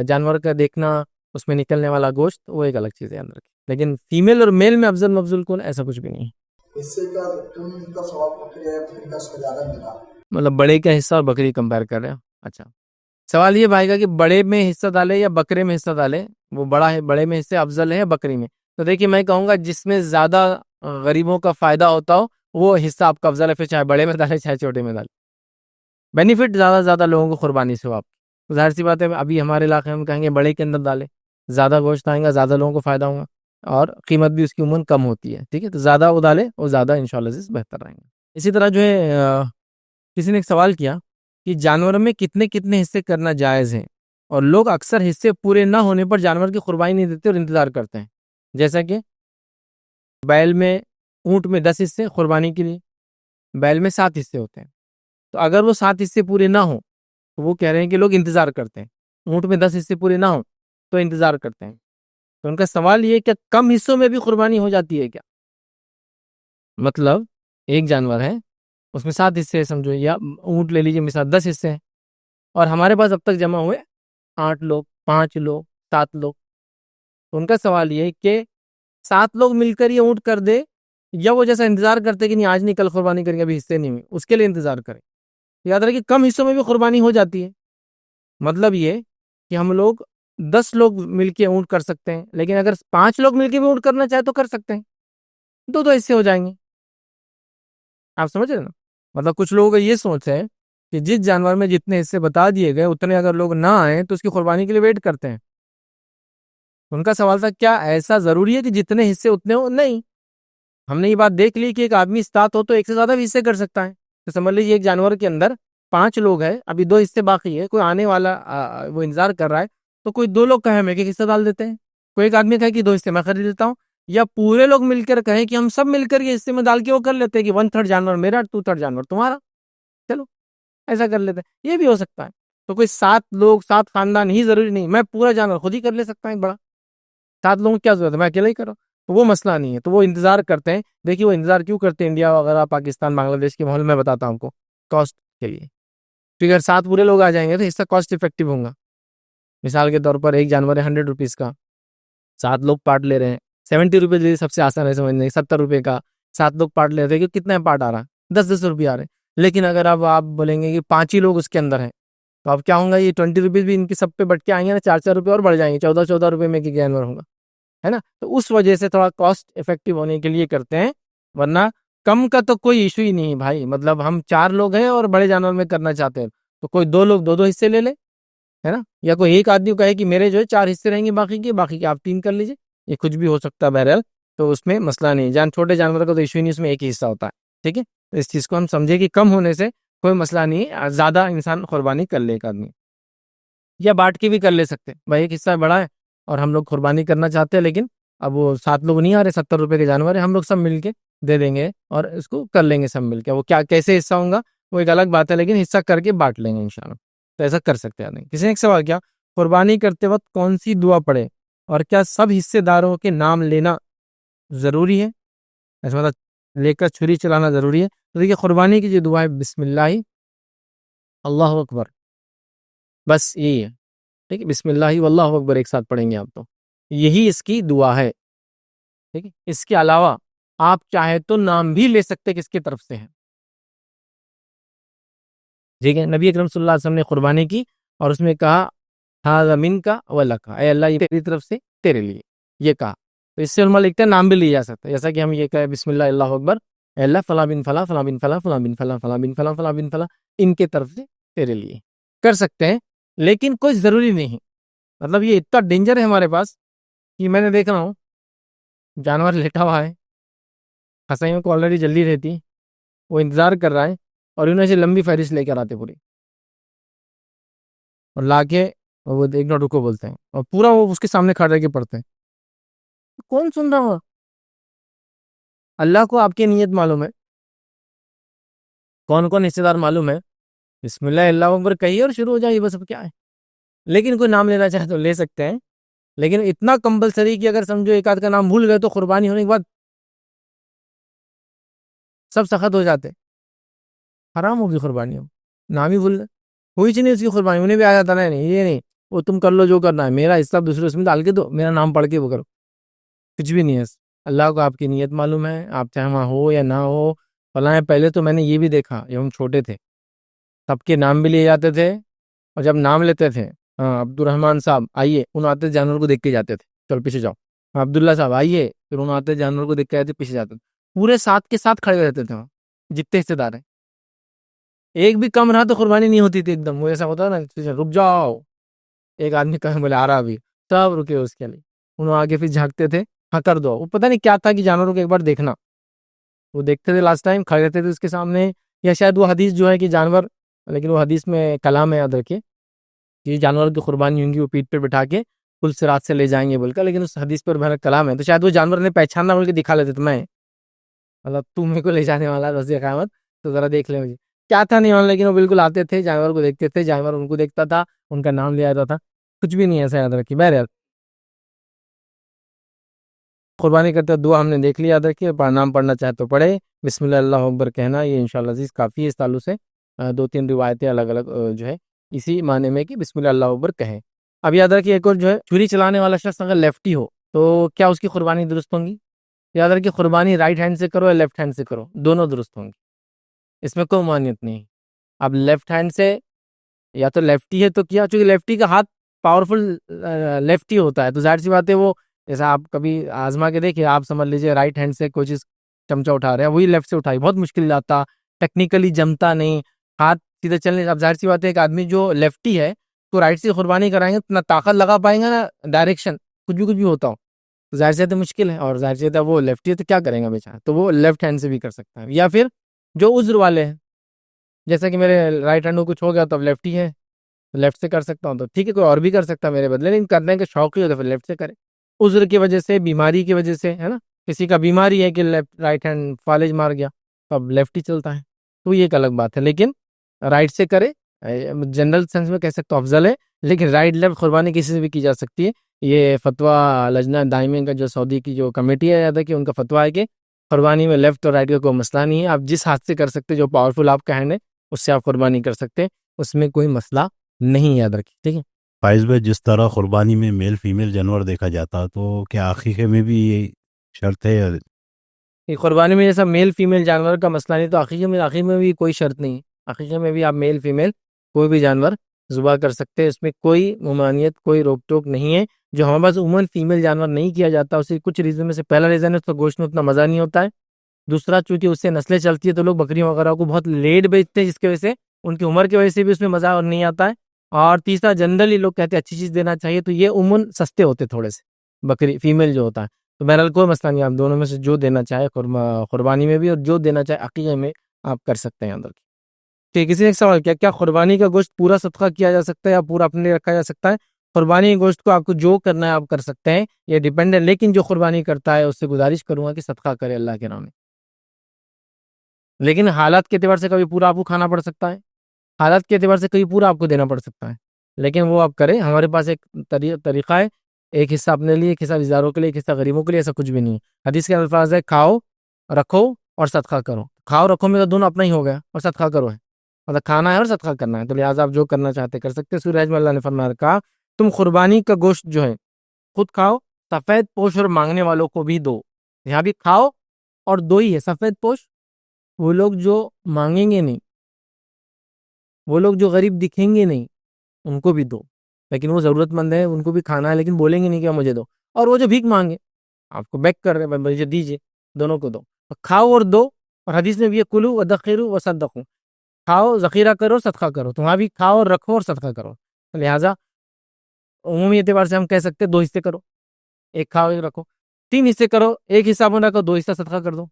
جانور کا دیکھنا، اس میں نکلنے والا گوشت، وہ ایک الگ چیز ہے اندر کی. لیکن فیمیل اور میل میں افضل مفضول کون، ایسا کچھ بھی نہیں. اس سے کا ثواب بکری ہے، بکری کا زیادہ ملا، مطلب بڑے کا حصہ اور بکری کمپیئر کر رہے ہیں. اچھا، سوال یہ بھائی گا کہ بڑے میں حصہ ڈالے یا بکرے میں حصہ ڈالے؟ وہ بڑا ہے، بڑے میں حصہ افضل ہے یا بکری میں؟ تو دیکھیے، میں کہوں گا جس میں زیادہ غریبوں کا فائدہ ہوتا ہو وہ حصہ آپ کا افضل ہے، پھر چاہے بڑے میں ڈالے چاہے چھوٹے میں ڈالے. بینیفٹ زیادہ لوگوں کو قربانی سے ہو آپ. ظاہر سی بات ہے، ابھی ہمارے علاقے میں کہیں گے بڑے کے اندر ڈالے، زیادہ گوشت آئیں گا، زیادہ لوگوں کو فائدہ ہوگا، اور قیمت بھی اس کی عموماً کم ہوتی ہے. ٹھیک ہے، تو زیادہ وہ ڈالے، وہ زیادہ انشاءاللہ بہتر رہیں گے. اسی طرح جو ہے کسی نے ایک سوال کیا کہ جانوروں میں کتنے کتنے حصے کرنا جائز ہیں، اور لوگ اکثر حصے پورے نہ ہونے پر جانور کی قربانی نہیں دیتے اور انتظار کرتے ہیں. جیسا کہ بیل میں، اونٹ میں 10 حصے قربانی کے لیے، بیل میں 7 حصے ہوتے ہیں. تو اگر وہ 7 حصے پورے نہ ہوں تو وہ کہہ رہے ہیں کہ لوگ انتظار کرتے ہیں. اونٹ میں 10 حصے پورے نہ ہوں تو انتظار کرتے ہیں. تو ان کا سوال یہ کہ کم حصوں میں بھی قربانی ہو جاتی ہے کیا؟ مطلب ایک جانور ہے، اس میں 7 حصے ہیں سمجھو، یا اونٹ لے لیجیے مثال 10 حصے ہیں، اور ہمارے پاس اب تک جمع ہوئے 8 لوگ، 5 لوگ، 7 لوگ. تو ان کا سوال یہ ہے کہ 7 لوگ مل کر یہ اونٹ کر دے، یا وہ جیسا انتظار کرتے کہ نہیں آج نہیں کل قربانی کریں گے، ابھی حصے نہیں ہوئے، اس کے لیے انتظار کریں. یاد رکھیں کم حصوں میں بھی قربانی ہو جاتی ہے. مطلب یہ کہ ہم لوگ 10 لوگ مل کے اونٹ کر سکتے ہیں، لیکن اگر 5 لوگ مل کے بھی اونٹ کرنا چاہے تو کر سکتے ہیں، 2 حصے ہو جائیں گے. آپ سمجھ رہے نا؟ مطلب کچھ لوگوں کا یہ سوچ ہے کہ جس جانور میں جتنے حصے بتا دیے گئے اتنے اگر لوگ نہ آئیں تو اس کی قربانی کے لیے ویٹ کرتے ہیں. ان کا سوال تھا کیا ایسا ضروری ہے کہ جتنے حصے اتنے ہو؟ نہیں، ہم نے یہ بات دیکھ لی کہ ایک آدمی استاد ہو تو ایک سے زیادہ بھی حصے کر سکتا ہے. تو سمجھ لیجیے ایک جانور کے اندر 5 لوگ ہیں، ابھی 2 حصے باقی ہے، کوئی آنے والا وہ انتظار کر رہا ہے، تو کوئی 2 لوگ کہیں ہم ایک حصہ ڈال دیتے ہیں، کوئی ایک آدمی کہے کہ 2 حصے میں خرید لیتا ہوں، یا پورے لوگ مل کر کہیں کہ ہم سب مل کر یہ حصے میں ڈال کے وہ کر لیتے ہیں کہ 1/3 جانور میرا، 2/3 جانور تمہارا، چلو ایسا کر لیتے ہیں. یہ بھی ہو سکتا ہے. تو کوئی 7 لوگ، 7 خاندان ہی ضروری نہیں، میں پورا جانور خود ہی کر لے سکتا ہوں. ایک بڑا 7 لوگوں کی کیا ضرورت ہے، میں اکیلا ہی کروں. تو وہ مسئلہ نہیں ہے. تو وہ انتظار کرتے ہیں. دیکھیے وہ انتظار کیوں کرتے ہیں انڈیا وغیرہ، پاکستان، بنگلہ دیش کے ماحول میں بتاتا ہوں آپ کو، کاسٹ کے لیے. پھر اگر 7 پورے لوگ آ جائیں گے تو حصہ کاسٹ افیکٹو ہوں گا. مثال کے طور پر ایک جانور ہے 100 روپیز کا، 7 لوگ پارٹ لے رہے ہیں، 70 روپے سب سے آسان ہے سمجھنے، 70 روپے کا 7 لوگ پارٹ لے رہے ہیں، کتنا پارٹ آ رہا ہے، 10 روپے آ رہے ہیں. لیکن اگر اب آپ بولیں گے کہ 5 ہی لوگ اس کے اندر ہیں تو اب کیا ہوگا، یہ 20 روپیز بھی ان کی سب پہ بٹ کے آئیں گے نا، 4 روپے اور بڑھ جائیں گے، 14 روپے میں کہ جانور ہوگا، ہے نا. تو اس وجہ سے تھوڑا کاسٹ افیکٹو ہونے کے لیے کرتے ہیں، ورنہ کم کا تو کوئی ایشو ہی نہیں بھائی. مطلب ہم 4 لوگ ہیں اور بڑے جانور میں کرنا چاہتے ہیں تو کوئی 2 لوگ 2 حصے لے لیں، ہے نا. یا کوئی ایک آدمی کہے کہ میرے جو ہے 4 حصے رہیں گے، باقی کے آپ 3 کر لیجیے. یہ کچھ بھی ہو سکتا ہے بہرحال. تو اس میں مسئلہ نہیں، چھوٹے جانور کا تو ایشو ہی نہیں، اس میں ایک ہی حصہ ہوتا ہے. ٹھیک ہے، تو اس چیز کو ہم سمجھے کہ کم ہونے سے کوئی مسئلہ نہیں، زیادہ انسان قربانی کر لے ایک آدمی، یا بانٹ کے بھی کر لے سکتے. بھائی ایک حصہ بڑا ہے اور ہم لوگ قربانی کرنا چاہتے ہیں، لیکن اب وہ 7 لوگ نہیں آ رہے، 70 روپے کے جانور ہیں، ہم لوگ سب مل کے دے دیں گے اور اس کو کر لیں گے سب مل کے. وہ کیا کیسے حصہ ہوں گا وہ ایک الگ بات ہے, لیکن حصہ کر کے بانٹ لیں گے انشاءاللہ. تو ایسا کر سکتے ہیں. کسی نے ایک سوال کیا, قربانی کرتے وقت کون سی دعا پڑھے اور کیا سب حصے داروں کے نام لینا ضروری ہے؟ ایسا مطلب لے کر چھری چلانا ضروری ہے؟ تو دیکھیے قربانی کی جو دعا ہے بسم اللہ اللہ اکبر, بس یہی ہے. ٹھیک ہے, بسم اللہ واللہ اکبر ایک ساتھ پڑھیں گے آپ, تو یہی اس کی دعا ہے. ٹھیک ہے, اس کے علاوہ آپ چاہے تو نام بھی لے سکتے کس کی طرف سے ہے. ٹھیک ہے, نبی اکرم صلی اللہ علیہ وسلم نے قربانی کی اور اس میں کہا ھذا منک ولک, اے اللہ یہ تیری طرف سے تیرے لیے, یہ کہا. تو اس سے علماء لکھتے ہیں نام بھی لیا جا سکتا ہے, جیسا کہ ہم یہ کہیں بسم اللہ اللہ اکبر, اے اللہ فلاں بن فلاں فلاں بن فلاں فلاں بن فلاں فلاں بن فلاں فلاں بن فلاں ان کے طرف سے تیرے لیے کر سکتے ہیں, لیکن کوئی ضروری نہیں. مطلب یہ اتنا ڈینجر ہے ہمارے پاس کہ میں نے دیکھ رہا ہوں جانور لیٹا ہوا ہے, خسائیوں کو آلریڈی جلدی رہتی, وہ انتظار کر رہا ہے اور انہیں سے لمبی فہرست لے کر آتے پوری, اور لا کے وہ ایک نوٹ کو بولتے ہیں اور پورا وہ اس کے سامنے کھڑا رہ کے پڑھتے ہیں. کون سن رہا ہوا؟ اللہ کو آپ کی نیت معلوم ہے, کون کون حصے دار معلوم ہے. بسم اللہ اللہ اکبر کہیے اور شروع ہو جائے, بس اب کیا ہے. لیکن کوئی نام لینا چاہے تو لے سکتے ہیں, لیکن اتنا کمپلسری کہ اگر سمجھو ایک آدھ کا نام بھول گئے تو قربانی ہونے کے بعد سب سخت ہو جاتے, حرام ہوگی قربانی. ہو نام ہی بھول کوئی چیز نہیں اس کی قربانی, انہیں بھی آ جاتا نہیں یہ نہیں وہ تم کر لو جو کرنا ہے, میرا حصہ دوسرے اس میں ڈال کے دو, میرا نام پڑھ کے وہ کرو, کچھ بھی نہیں ہے. اللہ کو آپ کی نیت معلوم ہے, آپ چاہے وہاں ہو یا نہ ہو. فلاں پہلے تو میں نے یہ بھی دیکھا جب ہم چھوٹے تھے, سب کے نام بھی لیے جاتے تھے, اور جب نام لیتے تھے ہاں عبد الرحمان صاحب آئیے, ان آتے جانور کو دیکھ کے جاتے تھے, چل پیچھے جاؤ. عبداللہ صاحب آئیے, پھر ان آتے جانور کو دیکھ کے آتے پیچھے جاتے تھے, پورے ساتھ کے ساتھ کھڑے رہتے تھے وہاں جتنے حصے دار ہیں. ایک بھی کم رہا تو قربانی نہیں ہوتی تھی ایک دم. وہ ایسا ہوتا نا رک جاؤ, ایک آدمی کہا بولے آ رہا ابھی, سب رکے اس کے لیے, انہوں آگے پھر جھانکتے تھے ہاں کر دو. وہ پتہ نہیں کیا تھا کہ جانوروں کو ایک بار دیکھنا, وہ دیکھتے تھے لاسٹ ٹائم, کھڑے رہتے تھے اس کے سامنے. یا شاید وہ حدیث جو ہے کہ جانور, لیکن وہ حدیث میں کلام ہے یاد رکھیے کہ جانور کی قربانی ہوں گی وہ پیٹھ پہ بٹھا کے پل صراط سے لے جائیں گے بول کر, لیکن اس حدیث پر بہت کلام ہے, تو شاید وہ جانور نے پہچاننا بول کے دکھا لیتے, تو میں مطلب تم میرے کو لے جانے والا روز قیامت, تو ذرا دیکھ لیں مجھے کیا تھا نہیں ہونا. لیکن وہ بالکل آتے تھے, جانور کو دیکھتے تھے, جانور ان کو دیکھتا تھا, ان کا نام لیا جاتا تھا, کچھ بھی نہیں ایسا یاد رکھیے. بہرحال قربانی کرتے دعا ہم نے دیکھ لیا, یاد رکھیے. نام پڑھنا چاہے تو پڑھے, بسم اللہ اللہ اکبر کہنا, یہ انشاءاللہ عزیز کافی ہے. اس تعلق سے دو تین روایتیں الگ الگ جو ہے اسی معنی میں کہ بسم اللہ اللہ اکبر کہیں. اب یاد رکھیے ایک اور جو ہے, چھری چلانے والا شخص اگر لیفٹی ہو تو کیا اس کی قربانی درست ہوں گی؟ یاد رکھیے قربانی رائٹ ہینڈ سے کرو یا لیفٹ ہینڈ سے کرو, دونوں درست ہوں گی, اس میں کوئی مانیت نہیں. اب لیفٹ ہینڈ سے یا تو لیفٹی ہے تو کیا, چونکہ لیفٹی کا ہاتھ پاورفل لیفٹی ہوتا ہے, تو ظاہر سی بات ہے وہ جیسا آپ کبھی آزما کے دیکھیں, آپ سمجھ لیجیے رائٹ ہینڈ سے کوئی چیز چمچہ اٹھا رہے ہیں, وہی لیفٹ سے اٹھائی, بہت مشکل جاتا, ٹیکنیکلی جمتا نہیں, ہاتھ سیدھے چلنے. اب ظاہر سی بات ہے ایک آدمی جو لیفٹی ہے تو رائٹ سے قربانی کرائیں گے تو نہ طاقت لگا پائیں گے نہ ڈائریکشن, کچھ بھی ہوتا ہو, تو ظاہر سی مشکل ہے. اور ظاہر سی وہ لیفٹی ہے تو کیا کریں گا بیچارہ, تو وہ لیفٹ ہینڈ سے بھی کر سکتا ہے. یا پھر جو عذر والے ہیں, جیسا کہ میرے رائٹ ہینڈ کو کچھ ہو گیا تو اب لیفٹی ہے, لیفٹ سے کر سکتا ہوں, تو ٹھیک ہے کوئی اور بھی کر سکتا ہے میرے بدلے, لیکن کرنے کے شوق ہی ہو تو پھر لیفٹ سے کرے. عذر کی وجہ سے, بیماری کی وجہ سے, ہے نا, کسی کا بیماری ہے کہ رائٹ ہینڈ فالج مار گیا تو اب لیفٹ ہی چلتا ہے, تو یہ ایک الگ بات ہے. لیکن رائٹ سے کرے, جنرل سینس میں کہہ سکتا ہوں افضل ہے, لیکن رائٹ لیفٹ قربانی کسی سے بھی کی جا سکتی ہے. یہ فتویٰ لجنہ دائمی کا جو سعودی کی جو کمیٹی ہے یاد ہے کہ ان کا فتویٰ ہے کہ قربانی میں لیفٹ اور رائٹ کا کوئی مسئلہ نہیں ہے, آپ جس ہاتھ سے کر سکتے جو پاورفل آپ کا ہینڈ ہے اس سے آپ قربانی کر سکتے, اس میں کوئی مسئلہ نہیں, یاد رکھیے. ٹھیک ہے فائز بھائی, جس طرح قربانی میں میل فیمیل جانور دیکھا جاتا تو کیا عقیقے میں بھی یہ شرط ہے؟ کہ قربانی میں جیسا میل فیمیل جانور کا مسئلہ نہیں, تو عقیقے میں بھی کوئی شرط نہیں. عقیقے میں بھی آپ میل فیمیل کوئی بھی جانور ذبح کر سکتے ہیں, اس میں کوئی ممانعت کوئی روک ٹوک نہیں ہے. جو ہمارے پاس عموماً فیمیل جانور نہیں کیا جاتا, اسے کچھ ریزن میں سے پہلا ریزن ہے اس کا گوشت میں اتنا مزہ نہیں ہوتا ہے. دوسرا چونکہ اس سے نسلیں چلتی ہے تو لوگ بکریوں وغیرہ کو بہت لیٹ بیچتے ہیں, جس کی وجہ سے ان کی عمر کی وجہ سے بھی اس میں مزہ اور نہیں آتا ہے. اور تیسرا جنرلی لوگ کہتے ہیں اچھی چیز دینا چاہیے, تو یہ عموماً سستے ہوتے تھے تھوڑے سے بکری فیمیل جو ہوتا ہے. تو بہرحال کوئی مسئلہ نہیں, آپ دونوں میں سے جو دینا چاہے قربانی میں بھی اور جو دینا چاہے عقیقے میں آپ کر سکتے ہیں. اندر کی کسی نے ایک سوال کیا قربانی کا گوشت پورا صدقہ کیا جا سکتا ہے یا پورا اپنے لیے رکھا جا سکتا ہے؟ قربانی کے گوشت کو آپ کو جو کرنا ہے آپ کر سکتے ہیں, یہ ڈیپینڈ ہے. لیکن جو قربانی کرتا ہے اس سے گزارش کروں گا کہ صدقہ کرے اللہ کے نام میں. لیکن حالات کے اعتبار سے کبھی پورا آپ کو کھانا پڑ سکتا ہے، حالات کے اعتبار سے کبھی پورا آپ کو دینا پڑ سکتا ہے، لیکن وہ آپ کریں. ہمارے پاس ایک طریقہ ہے، ایک حصہ اپنے لیے، ایک حصہ رشتہ داروں کے لیے، ایک حصہ غریبوں کے لیے. ایسا کچھ بھی نہیں ہے. حدیث کے الفاظ ہے کھاؤ رکھو اور صدقہ کرو. کھاؤ رکھو میں تو دونوں اپنا ہی ہو گیا، اور صدقہ کرو ہے، مطلب کھانا ہے اور صدقہ کرنا ہے. تو لہٰذا آپ جو کرنا چاہتے کر سکتے. سورہ حج میں اللہ نے فرمایا کہا تم قربانی کا گوشت جو ہے خود کھاؤ، سفید پوش اور مانگنے والوں کو بھی دو. یہاں بھی کھاؤ اور دو ہی ہے. سفید پوش وہ لوگ جو مانگیں گے نہیں، وہ لوگ جو غریب دکھیں گے نہیں، ان کو بھی دو. لیکن وہ ضرورت مند ہے، ان کو بھی کھانا ہے، لیکن بولیں گے نہیں کہ مجھے دو. اور وہ جو بھیک مانگے آپ کو بیک کر رہے ہیں مجھے دیجیے، دونوں کو دو. کھاؤ اور دو. اور حدیث میں بھی ہے کلو ودخروا وصدقوا، کھاؤ ذخیرہ کرو صدقہ کرو. تو وہاں بھی کھاؤ اور رکھو اور صدقہ کرو. لہٰذا عمومی اعتبار سے ہم کہہ سکتے 2 حصے کرو، ایک کھاؤ ایک رکھو. 3 حصے کرو، ایک حصہ اپنا رکھو، 2 حصہ صدقہ کر دو.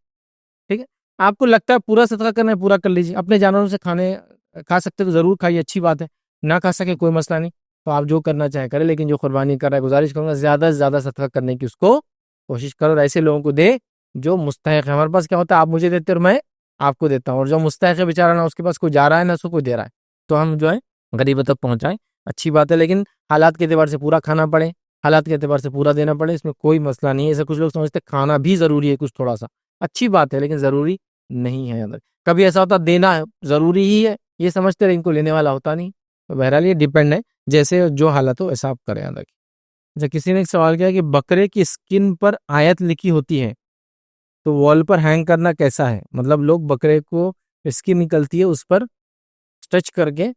ٹھیک ہے. آپ کو لگتا ہے پورا صدقہ کرنا ہے پورا کر لیجیے. اپنے جانوروں سے کھا سکتے تو ضرور کھائیے، اچھی بات ہے. نہ کھا سکے کوئی مسئلہ نہیں، تو آپ جو کرنا چاہے کریں. لیکن جو قربانی کر رہا ہے گزارش کروں گا زیادہ سے زیادہ صدقہ کرنے کی اس کو کوشش کرو. اور ایسے لوگوں کو دے جو مستحق ہے. ہمارے پاس کیا ہوتا ہے آپ مجھے دیتے اور میں آپ کو دیتا ہوں، اور جو مستحق ہے بیچارہ نہ اس کے پاس کوئی جا رہا ہے نہ اس کو کوئی دے رہا ہے، تو ہم جو ہے غریبوں تک پہنچائیں. اچھی بات ہے. لیکن حالات کے اعتبار سے پورا کھانا پڑے، حالات کے اعتبار سے پورا دینا پڑے، اس میں کوئی مسئلہ نہیں ہے. ایسے کچھ لوگ سمجھتے کھانا بھی ضروری ہے کچھ تھوڑا سا، اچھی بات ہے لیکن ضروری نہیں ہے. کبھی ایسا ہوتا دینا ضروری ہی ہے یہ سمجھتے رہے، ان کو لینے والا ہوتا نہیں. تو بہرحال یہ ڈیپینڈ ہے، جیسے جو حالت ہو ایسا آپ کریں. اچھا، کسی نے ایک سوال کیا کہ بکرے کی اسکن پر آیت لکھی ہوتی ہے تو وال پر ہینگ کرنا کیسا ہے؟ مطلب لوگ بکرے کو اسکن نکلتی ہے اس پر ٹچ کر کے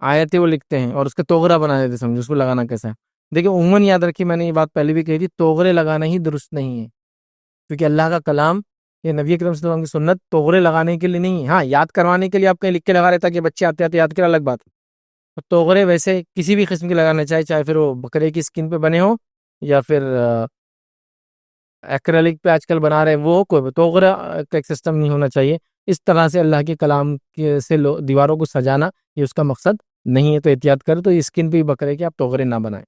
آیتیں وہ لکھتے ہیں اور اس کا توغرا بنا دیتے، سمجھو اس کو لگانا کیسا ہے. دیکھیں عموماً یاد رکھیے، میں نے یہ بات پہلے بھی کہی تھی، توغرے لگانا ہی درست نہیں ہے، کیونکہ اللہ کا کلام یہ نبی اکرم صلی اللہ علیہ وسلم کی سنت توغرے لگانے کے لیے نہیں ہے. ہاں یاد کروانے کے لیے آپ کہیں لکھ کے لگا رہے تاکہ بچے آتے آتے یاد کرے، الگ بات ہے. توغرے ویسے کسی بھی قسم کے لگانا چاہے پھر وہ بکرے کی اسکن پہ بنے ہو یا پھر ایکریلک پہ آج کل بنا رہے ہیں، وہ کوئی توغرا کا ایک سسٹم نہیں ہونا چاہیے. اس طرح سے اللہ کے کلام سے دیواروں کو سجانا یہ اس کا مقصد نہیں ہے. تو احتیاط کریں. تو اسکن پہ ہی بکرے کے آپ توغرے نہ بنائیں.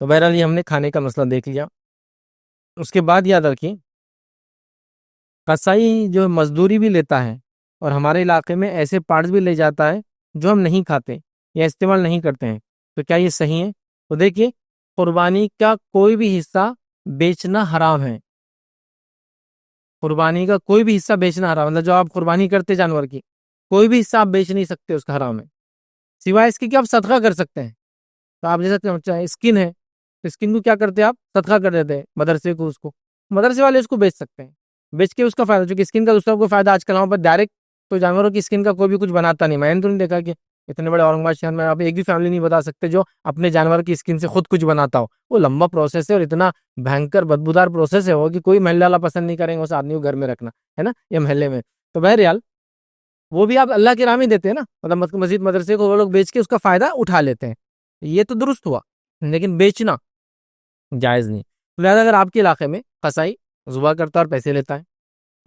تو بہرحال یہ ہم نے کھانے کا مسئلہ دیکھ لیا. اس کے بعد یاد رکھیں قصائی جو مزدوری بھی لیتا ہے اور ہمارے علاقے میں ایسے پارٹس بھی لے جاتا ہے جو ہم نہیں کھاتے یا استعمال نہیں کرتے ہیں، تو کیا یہ صحیح ہے؟ تو دیکھیے قربانی کا کوئی بھی حصہ بیچنا حرام ہے. قربانی کا کوئی بھی حصہ بیچنا حرام ہے. مطلب جو آپ قربانی کرتے جانور کی کوئی بھی حصہ آپ بیچ نہیں سکتے، اس کا حرام ہے. سوائے اس کی کہ آپ صدقہ کر سکتے ہیں. تو آپ جیسا اسکن ہے تو اسکن کو کیا کرتے ہیں آپ صدقہ کر دیتے ہیں مدرسے کو، اس کو مدرسے والے اس کو بیچ سکتے ہیں، بیچ کے اس کا فائدہ، چونکہ اسکن کا دوسرا کوئی فائدہ آج کل وہاں پر ڈائریکٹ تو جانوروں کی اسکن کا کوئی بھی کچھ بناتا نہیں. میں نے تو نہیں دیکھا کہ اتنے بڑے اورنگ آباد شہر میں آپ ایک بھی فیملی نہیں بتا سکتے جو اپنے جانور کی اسکن سے خود کچھ بناتا ہو. وہ لمبا پروسیس ہے اور اتنا بھینکر بدبودار پروسیس ہے وہ کہ کوئی محلے والا پسند نہیں کریں گے اس آدمی کو گھر میں رکھنا ہے نا یا محلے میں. تو بہرحال وہ بھی آپ اللہ کے راہ میں دیتے ہیں نا، مطلب مسجد مدرسے کو وہ لوگ بیچ کے اس کا فائدہ اٹھا لیتے ہیں، یہ تو درست ہوا، لیکن بیچنا جائز نہیں. لہٰذا اگر آپ کے علاقے میں قصائی ذبح کرتا ہے اور پیسے لیتا ہے،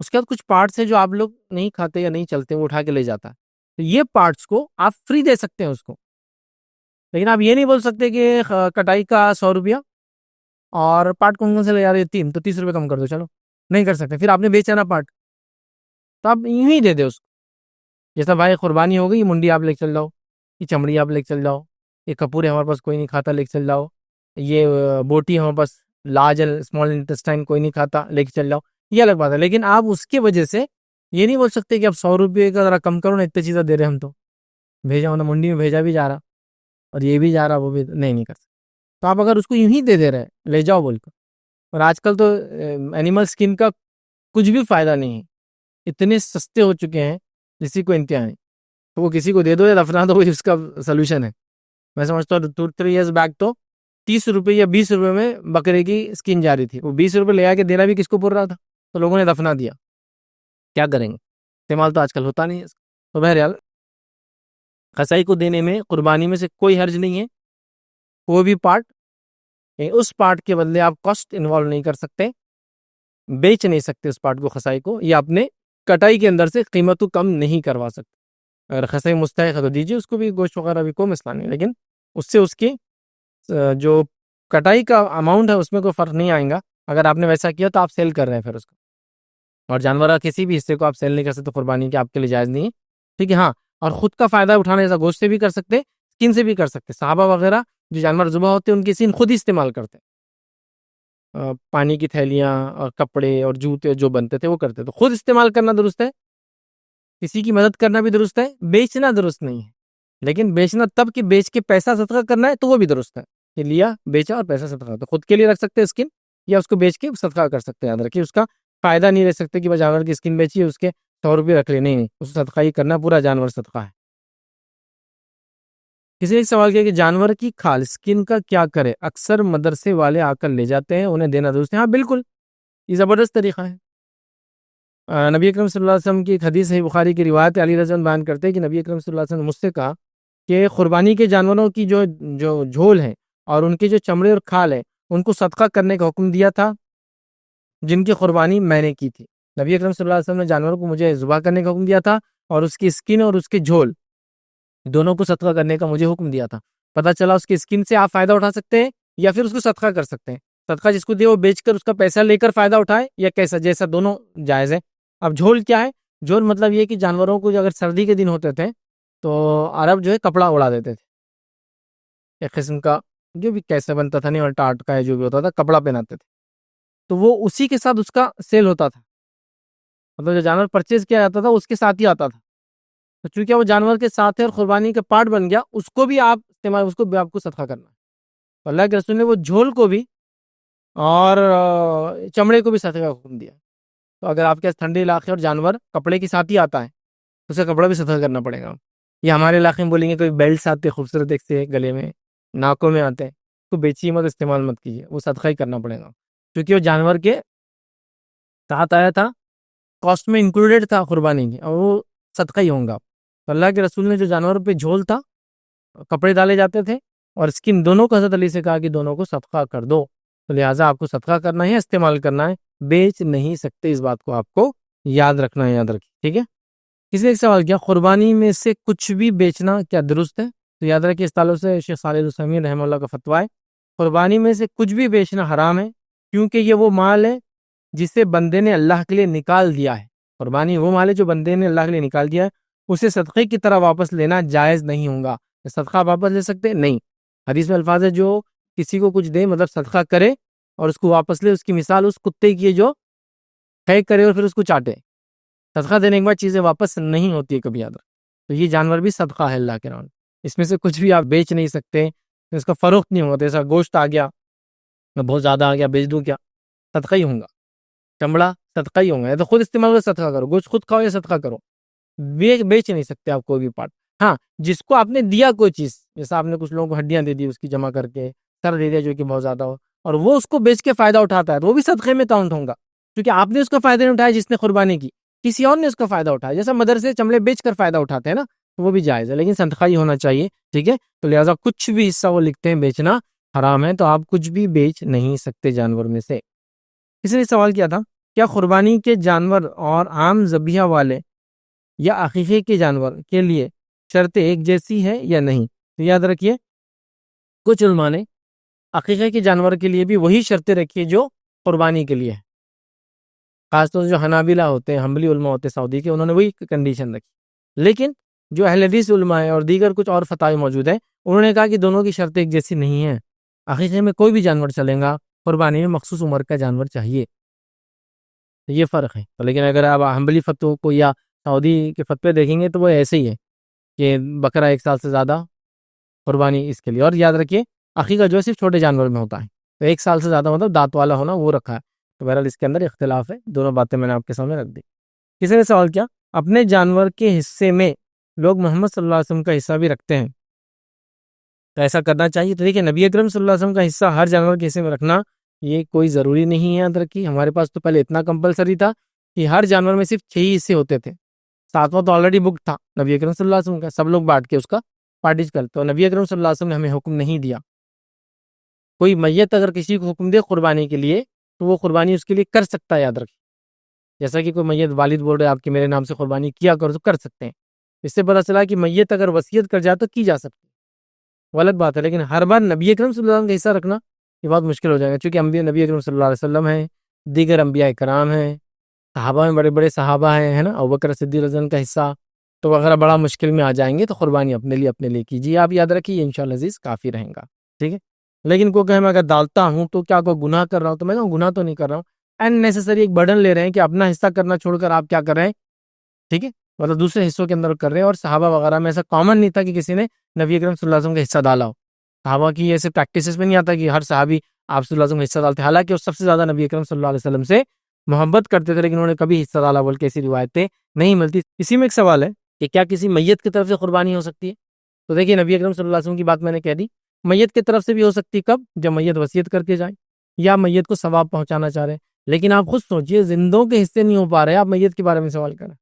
اس کے بعد کچھ پارٹس ہیں جو آپ لوگ نہیں کھاتے یا نہیں چلتے وہ اٹھا کے لے جاتا ہے، تو یہ پارٹس کو آپ فری دے سکتے ہیں اس کو. لیکن آپ یہ نہیں بول سکتے کہ کٹائی کا 100 روپیہ اور پارٹ کون سے لے جا رہے 3 تو 30 روپے کم کر دو. چلو نہیں کر سکتے، پھر آپ نے بیچا نا پارٹ تو آپ یوں ہی دے دے اس کو. جیسا بھائی قربانی ہو گئی، یہ منڈی آپ لے چل جاؤ، یہ چمڑی آپ لے چل جاؤ، یہ کپورے ہمارے پاس کوئی نہیں کھاتا لے چل جاؤ، یہ بوٹی ہمارے پاس لارج اینڈ اسمال انٹسٹائن کوئی نہیں کھاتا لے کے چل جاؤ، یہ الگ بات ہے. لیکن آپ اس کی وجہ سے یہ نہیں بول سکتے کہ آپ 100 روپئے کا ذرا کم کرو نا، اتنی چیزیں دے رہے ہم تو بھیجا ہونا منڈی میں بھیجا بھی جا رہا اور یہ بھی جا رہا وہ بھی نہیں کر سکتے. تو آپ اگر اس کو یوں ہی دے رہے لے جاؤ بول کر. اور آج کل تو اینیمل اسکن کا کچھ بھی فائدہ نہیں ہے، اتنے سستے ہو چکے ہیں کسی کو انتہا نہیں. تو وہ کسی کو دے دو یا دفنا دو، اس کا سلوشن ہے. میں سمجھتا ہوں 2-3 ایئرس بیک تو 30 روپے یا 20 روپے میں بکرے کی اسکن جا رہی تھی. وہ 20 روپے لے آ کے دینا بھی کس کو پڑ رہا تھا، تو لوگوں نے دفنا دیا. کیا کریں گے، استعمال تو آج کل ہوتا نہیں ہے. تو بہرحال قصائی کو دینے میں قربانی میں سے کوئی حرج نہیں ہے. کوئی بھی پارٹ اس پارٹ کے بدلے آپ کاسٹ انوالو نہیں کر سکتے، بیچ نہیں سکتے اس پارٹ کو قصائی کو، یا اپنے کٹائی کے اندر سے قیمت کو کم نہیں کروا سکتے. اگر قصائی مستحق ہے تو دیجیے اس کو بھی گوشت وغیرہ بھی، کوئی مسئلہ نہیں. لیکن اس سے اس کی جو کٹائی کا اماؤنٹ ہے اس میں کوئی فرق نہیں آئے گا. اگر آپ نے ویسا کیا تو آپ سیل کر رہے ہیں پھر اس کو. اور جانور کا کسی بھی حصے کو آپ سیل نہیں کر سکتے قربانی کے، آپ کے لیے جائز نہیں ہے، ٹھیک ہے۔ ہاں، اور خود کا فائدہ اٹھانا جیسا گوشت سے بھی کر سکتے، اسکن سے بھی کر سکتے۔ صحابہ وغیرہ جو جانور ذبح ہوتے ہیں ان کی اسکن خود ہی استعمال کرتے، پانی کی تھیلیاں اور کپڑے اور جوتے جو بنتے تھے وہ کرتے، تو خود استعمال کرنا درست ہے، کسی کی مدد کرنا بھی درست ہے، بیچنا درست نہیں ہے۔ لیکن بیچنا تب کہ بیچ کے پیسہ صدقہ کرنا ہے تو وہ بھی درست ہے، کہ لیا بیچا اور پیسہ صدقہ، تو خود کے لیے رکھ سکتے اسکن، یا اس کو بیچ کے صدقہ کر سکتے ہیں۔ یاد رکھیے اس کا فائدہ نہیں لے سکتے کہ وہ جانور کی اسکن بیچی ہے اس کے 100 روپے رکھ لے، نہیں، اس کو صدقہ ہی کرنا، پورا جانور صدقہ ہے۔ کسی نے ایک سوال کیا کہ جانور کی کھال اسکن کا کیا کرے، اکثر مدرسے والے آ کر لے جاتے ہیں، انہیں دینا درست ہے؟ ہاں بالکل، یہ زبردست طریقہ ہے۔ نبی اکرم صلی اللہ علیہ وسلم کی ایک حدیث ہے، بخاری کی روایت، علی رضی اللہ عنہ بیان کرتے ہیں کہ نبی اکرم صلی اللہ علیہ وسلم نے مجھ سے کہا کہ قربانی کے جانوروں کی جو جھول ہیں اور ان کے جو چمڑے اور کھال ہے ان کو صدقہ کرنے کا حکم دیا تھا، جن کی قربانی میں نے کی تھی۔ نبی اکرم صلی اللہ علیہ وسلم نے جانوروں کو مجھے ذبح کرنے کا حکم دیا تھا، اور اس کی اسکن اور اس کے جھول دونوں کو صدقہ کرنے کا مجھے حکم دیا تھا۔ پتہ چلا اس کی اسکن سے آپ فائدہ اٹھا سکتے ہیں یا پھر اس کو صدقہ کر سکتے ہیں۔ صدقہ جس کو دے وہ بیچ کر اس کا پیسہ لے کر فائدہ اٹھائے، یا کیسا، جیسا دونوں جائز ہے۔ اب جھول کیا ہے؟ جھول مطلب یہ کہ جانوروں کو جو اگر سردی کے دن ہوتے تھے تو عرب جو ہے کپڑا اڑا دیتے تھے، ایک قسم کا جو بھی کیسے بنتا تھا، نہیں، اور ٹاٹ کا جو بھی ہوتا تھا کپڑا پہناتے تھے، تو وہ اسی کے ساتھ اس کا سیل ہوتا تھا، مطلب جو جانور پرچیز کیا جاتا تھا اس کے ساتھ ہی آتا تھا، تو چونکہ وہ جانور کے ساتھ ہے اور قربانی کا پارٹ بن گیا، اس کو بھی آپ استعمال، اس کو بھی آپ کو صدقہ کرنا ہے۔ تو اللہ کے رسول نے وہ جھول کو بھی اور چمڑے کو بھی صدقہ کا حکم دیا۔ تو اگر آپ کے ٹھنڈے علاقے اور جانور کپڑے کے ساتھ ہی آتا ہے تو اسے کپڑا بھی صدقہ کرنا پڑے گا۔ یہ ہمارے علاقے میں بولیں گے کوئی بیلٹس آتے خوبصورت دیکھتے گلے میں، ناکوں میں آتے ہیں، اس کو بیچیے مت، استعمال مت کیجیے، وہ صدقہ ہی کرنا پڑے گا، کیونکہ وہ جانور کے ساتھ آیا تھا، کاسٹ میں انکلوڈیڈ تھا قربانی کی، اور وہ صدقہ ہی ہوں گا۔ تو اللہ کے رسول نے جو جانوروں پہ جھول تھا، کپڑے ڈالے جاتے تھے اور اسکن، دونوں کو حضرت علی سے کہا کہ دونوں کو صدقہ کر دو، تو لہٰذا آپ کو صدقہ کرنا ہے، استعمال کرنا ہے، بیچ نہیں سکتے، اس بات کو آپ کو یاد رکھنا ہے، یاد رکھیے، ٹھیک ہے۔ کسی نے ایک سوال کیا قربانی میں سے کچھ بھی بیچنا کیا درست ہے؟ تو یاد رکھیے اس تعلق سے شیخ صالح العثیمین رحمہ اللہ کا فتویٰ ہے، قربانی میں سے کچھ بھی بیچنا حرام ہے، کیونکہ یہ وہ مال ہے جسے بندے نے اللہ کے لیے نکال دیا ہے۔ قربانی وہ مال ہے جو بندے نے اللہ کے لیے نکال دیا ہے، اسے صدقے کی طرح واپس لینا جائز نہیں ہوگا۔ صدقہ واپس لے سکتے نہیں، حدیث میں الفاظ ہے جو کسی کو کچھ دے، مطلب صدقہ کرے اور اس کو واپس لے، اس کی مثال اس کتے کی ہے جو پھینک کرے اور پھر اس کو چاٹے۔ صدقہ دینے کے بعد چیزیں واپس نہیں ہوتی ہے کبھی، یاد رکھ۔ تو یہ جانور بھی صدقہ ہے اللہ کے نام، اس میں سے کچھ بھی آپ بیچ نہیں سکتے، اس کا فروخت نہیں ہوتا۔ ایسا گوشت آ گیا، بہت زیادہ آ گیا، بیچ دوں کیا؟ صدقہ ہی ہوں گا، چمڑا صدقہ ہی ہوگا، یا تو خود استعمال کرو صدقہ کرو، گوشت خود کھاؤ یا صدقہ کرو، بیچ نہیں سکتے آپ کوئی بھی پارٹ۔ ہاں، جس کو آپ نے دیا کوئی چیز، جیسا آپ نے کچھ لوگوں کو ہڈیاں دے دی اس کی جمع کر کے، سر دے دیا جو کہ بہت زیادہ ہو، اور وہ اس کو بیچ کے فائدہ اٹھاتا ہے تو وہ بھی صدقے میں کاؤنٹ ہوگا، کیونکہ آپ نے اس کا فائدہ نہیں اٹھایا جس نے قربانی کی، کسی اور نے اس کا فائدہ اٹھایا، جیسا مدرسے چمڑے بیچ کر فائدہ اٹھاتے ہیں نا، تو وہ بھی جائز ہے، لیکن صدقہ ہی ہونا چاہیے، ٹھیک ہے۔ تو لہٰذا کچھ بھی حصہ وہ لکھتے ہیں بیچنا حرام ہے، تو آپ کچھ بھی بیچ نہیں سکتے جانور میں سے۔ کسی نے سوال کیا تھا کیا قربانی کے جانور اور عام ذبیحہ والے یا عقیقے کے جانور کے لیے شرطیں ایک جیسی ہے یا نہیں؟ تو یاد رکھیے کچھ علماء نے عقیقے کے جانور کے لیے بھی وہی شرطیں رکھی جو قربانی کے لیے ہے، خاص طور سے جو حنابلہ ہوتے ہیں، حنبلی علماء ہوتے ہیں سعودی کے، انہوں نے وہی کنڈیشن رکھی، لیکن جو اہل حدیث علماء ہیں اور دیگر کچھ اور فتاوی موجود ہیں، انہوں نے کہا کہ دونوں کی شرطیں ایک جیسی نہیں ہیں، عقیقے میں کوئی بھی جانور چلے گا، قربانی میں مخصوص عمر کا جانور چاہیے، یہ فرق ہے۔ لیکن اگر آپ حنبلی فتووں کو یا سعودی کے فتوے دیکھیں گے تو وہ ایسے ہی ہے کہ بکرا 1 سال سے زیادہ قربانی اس کے لیے، اور یاد رکھیے عقیقہ جو ہے صرف چھوٹے جانور میں ہوتا ہے، تو 1 سال سے زیادہ مطلب دانت والا ہونا وہ رکھا ہے، تو بہرحال اس کے اندر اختلاف ہے، دونوں باتیں میں نے آپ کے سامنے رکھ دی۔ کسی نے سوال کیا اپنے جانور کے حصے میں لوگ محمد صلی اللہ علیہ وسلم کا حصہ بھی رکھتے ہیں، تو ایسا کرنا چاہیے؟ تو دیکھیں نبی اکرم صلی اللہ علیہ وسلم کا حصہ ہر جانور کے حصے میں رکھنا یہ کوئی ضروری نہیں ہے، یاد رکھیے ہمارے پاس تو پہلے اتنا کمپلسری تھا کہ ہر جانور میں صرف 6 ہی حصے ہوتے تھے، 7واں تو آلریڈی بک تھا نبی اکرم صلی اللہ علیہ وسلم کا، سب لوگ بانٹ کے اس کا پارٹیج کرتے، تو نبی اکرم صلی اللہ علیہ وسلم نے ہمیں حکم نہیں دیا۔ کوئی میت اگر کسی کو حکم دے قربانی کے لیے تو وہ قربانی اس کے لیے کر سکتا ہے، یاد رکھیے، جیسا کہ کوئی میت والد بول رہے آپ کہ میرے نام سے قربانی کیا کرو تو کر سکتے ہیں، اس سے پتہ چلا کہ میت اگر وصیت کر جائے تو کی جا سکتی ہے، غلط بات ہے، لیکن ہر بار نبی اکرم صلی اللہ علیہ وسلم کا حصہ رکھنا یہ بہت مشکل ہو جائے گا، چونکہ نبی اکرم صلی اللہ علیہ وسلم ہیں، دیگر انبیاء کرام ہیں، صحابہ میں بڑے بڑے صحابہ ہیں، ہے نا، ابوبکر صدیق رضی اللہ عنہ کا حصہ، تو اگر بڑا مشکل میں آ جائیں گے تو قربانی اپنے لیے کیجیے، آپ یاد رکھیے انشاءاللہ عزیز کافی رہیں گا، ٹھیک ہے۔ لیکن کوئی کہ میں اگر ڈالتا ہوں تو کیا کوئی گناہ کر رہا ہوں؟ تو میں کہوں گناہ تو نہیں کر رہا ہوں، ان نیسیسری ایک برڈن لے رہے ہیں کہ اپنا حصہ کرنا چھوڑ کر آپ کیا کر رہے ہیں، ٹھیک ہے، مطلب دوسرے حصوں کے اندر کر رہے ہیں۔ اور صحابہ وغیرہ میں ایسا کامن نہیں تھا کہ کسی نے نبی اکرم صلی اللہ علیہ وسلم کا حصہ ڈالا ہو، صحابہ کی ایسے پریکٹسز میں نہیں آتا کہ ہر صحابی آپ صلی اللہ علیہ وسلم کا حصہ ڈالتے، حالانکہ وہ سب سے زیادہ نبی اکرم صلی اللہ علیہ وسلم سے محبت کرتے تھے، لیکن انہوں نے کبھی حصہ ڈالا بول کے ایسی روایتیں نہیں ملتی۔ اسی میں ایک سوال ہے کہ کیا کسی میت کی طرف سے قربانی ہو سکتی ہے؟ تو دیکھیے نبی اکرم صلی اللہ علیہ وسلم کی بات میں نے کہہ دی، میت کی طرف سے بھی ہو سکتی، کب؟ جب میت وصیت کر کے جائے یا میت کو ثواب پہنچانا چاہ رہے ہیں۔ لیکن آپ خود سوچئے، زندوں کے حصے نہیں ہو پا رہے، آپ میت کے بارے میں سوال کر رہے ہیں،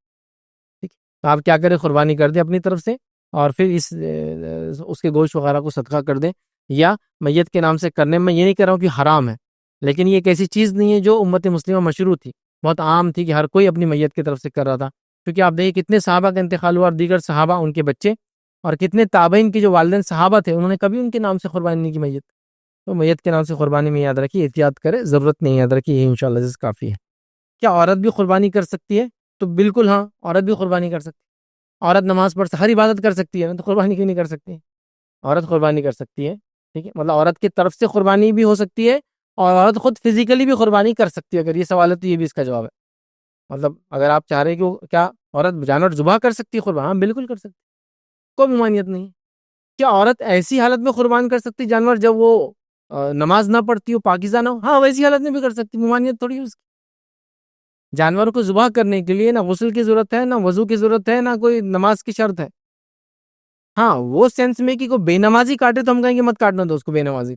ٹھیک ہے؟ تو آپ کیا کریں، قربانی کر دیں اپنی طرف سے، اور پھر اس کے گوشت وغیرہ کو صدقہ کر دیں، یا میت کے نام سے کرنے میں یہ نہیں کہہ رہا ہوں کہ حرام ہے، لیکن یہ ایک ایسی چیز نہیں ہے جو امت مسلمہ مشروع تھی، بہت عام تھی کہ ہر کوئی اپنی میت کی طرف سے کر رہا تھا، کیونکہ آپ دیکھیں کتنے صحابہ کا انتقال ہوا اور دیگر صحابہ ان کے بچے، اور کتنے تابعین کی جو والدین صحابہ تھے انہوں نے کبھی ان کے نام سے قربانی نہیں کی میت، تو میت کے نام سے قربانی میں یاد رکھیے، احتیاط کرے، ضرورت نہیں، یاد رکھیے، یہ انشاءاللہ عزیز کافی ہے۔ کیا عورت بھی قربانی کر سکتی ہے؟ تو بالکل ہاں، عورت بھی قربانی کر سکتی ہے، عورت نماز پڑھ ہر عبادت کر سکتی ہے نا، تو قربانی کیوں نہیں کر سکتی ہے؟ عورت قربانی کر سکتی ہے، ٹھیک ہے، مطلب عورت کی طرف سے قربانی بھی ہو سکتی ہے، اور عورت خود فزیکلی بھی قربانی کر سکتی ہے، اگر یہ سوال ہے تو یہ بھی اس کا جواب ہے، مطلب اگر آپ چاہ رہے ہیں کہ کیا عورت جانور ذبح کر سکتی ہے قربان؟ ہاں بالکل کر سکتی ہے، کوئی ممانعت نہیں ہے۔ کیا عورت ایسی حالت میں قربان کر سکتی جانور جب وہ نماز نہ پڑھتی ہو، پاکیزہ نہ ہو؟ ہاں ویسی حالت میں بھی کر سکتی، ممانعت تھوڑی ہے اس کی۔ جانوروں کو ذبح کرنے کے لیے نہ غسل کی ضرورت ہے، نہ وضو کی ضرورت ہے، نہ کوئی نماز کی شرط ہے۔ ہاں وہ سینس میں کہ کوئی بے نمازی کاٹے تو ہم کہیں گے مت کاٹنا دو اس کو بے نمازی،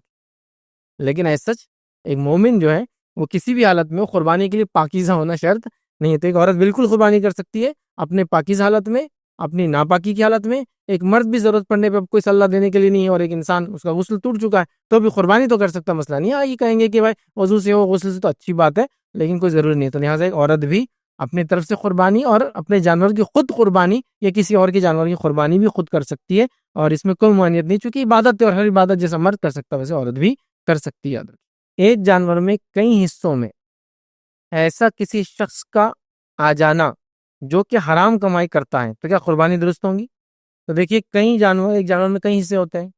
لیکن ایسا سچ ایک مومن جو ہے وہ کسی بھی حالت میں قربانی کے لیے پاکیزہ ہونا شرط نہیں ہے، تو ایک عورت بالکل قربانی کر سکتی ہے اپنے پاکیزہ حالت میں، اپنی ناپاکی کی حالت میں۔ ایک مرد بھی ضرورت پڑنے پہ کوئی صلاح دینے کے لیے نہیں ہے، اور ایک انسان اس کا غسل ٹوٹ چکا ہے تو بھی قربانی تو کر سکتا، مسئلہ نہیں ہے۔ یہ کہیں گے کہ بھائی وضو سے ہو غسل سے تو اچھی بات ہے، لیکن کوئی ضروری نہیں ہے، تو لہٰذا ایک عورت بھی اپنی طرف سے قربانی اور اپنے جانور کی خود قربانی یا کسی اور کے جانور کی قربانی بھی خود کر سکتی ہے، اور اس میں کوئی ممانعت نہیں، چونکہ عبادت ہے اور ہر عبادت جیسا مرد کر سکتا ہے ویسے عورت بھی کر سکتی ہے۔ ایک جانور میں کئی حصوں میں ایسا کسی شخص کا آ جانا جو کہ حرام کمائی کرتا ہے تو کیا قربانی درست ہوں گی؟ تو دیکھیے ایک جانور میں کئی حصے ہوتے ہیں،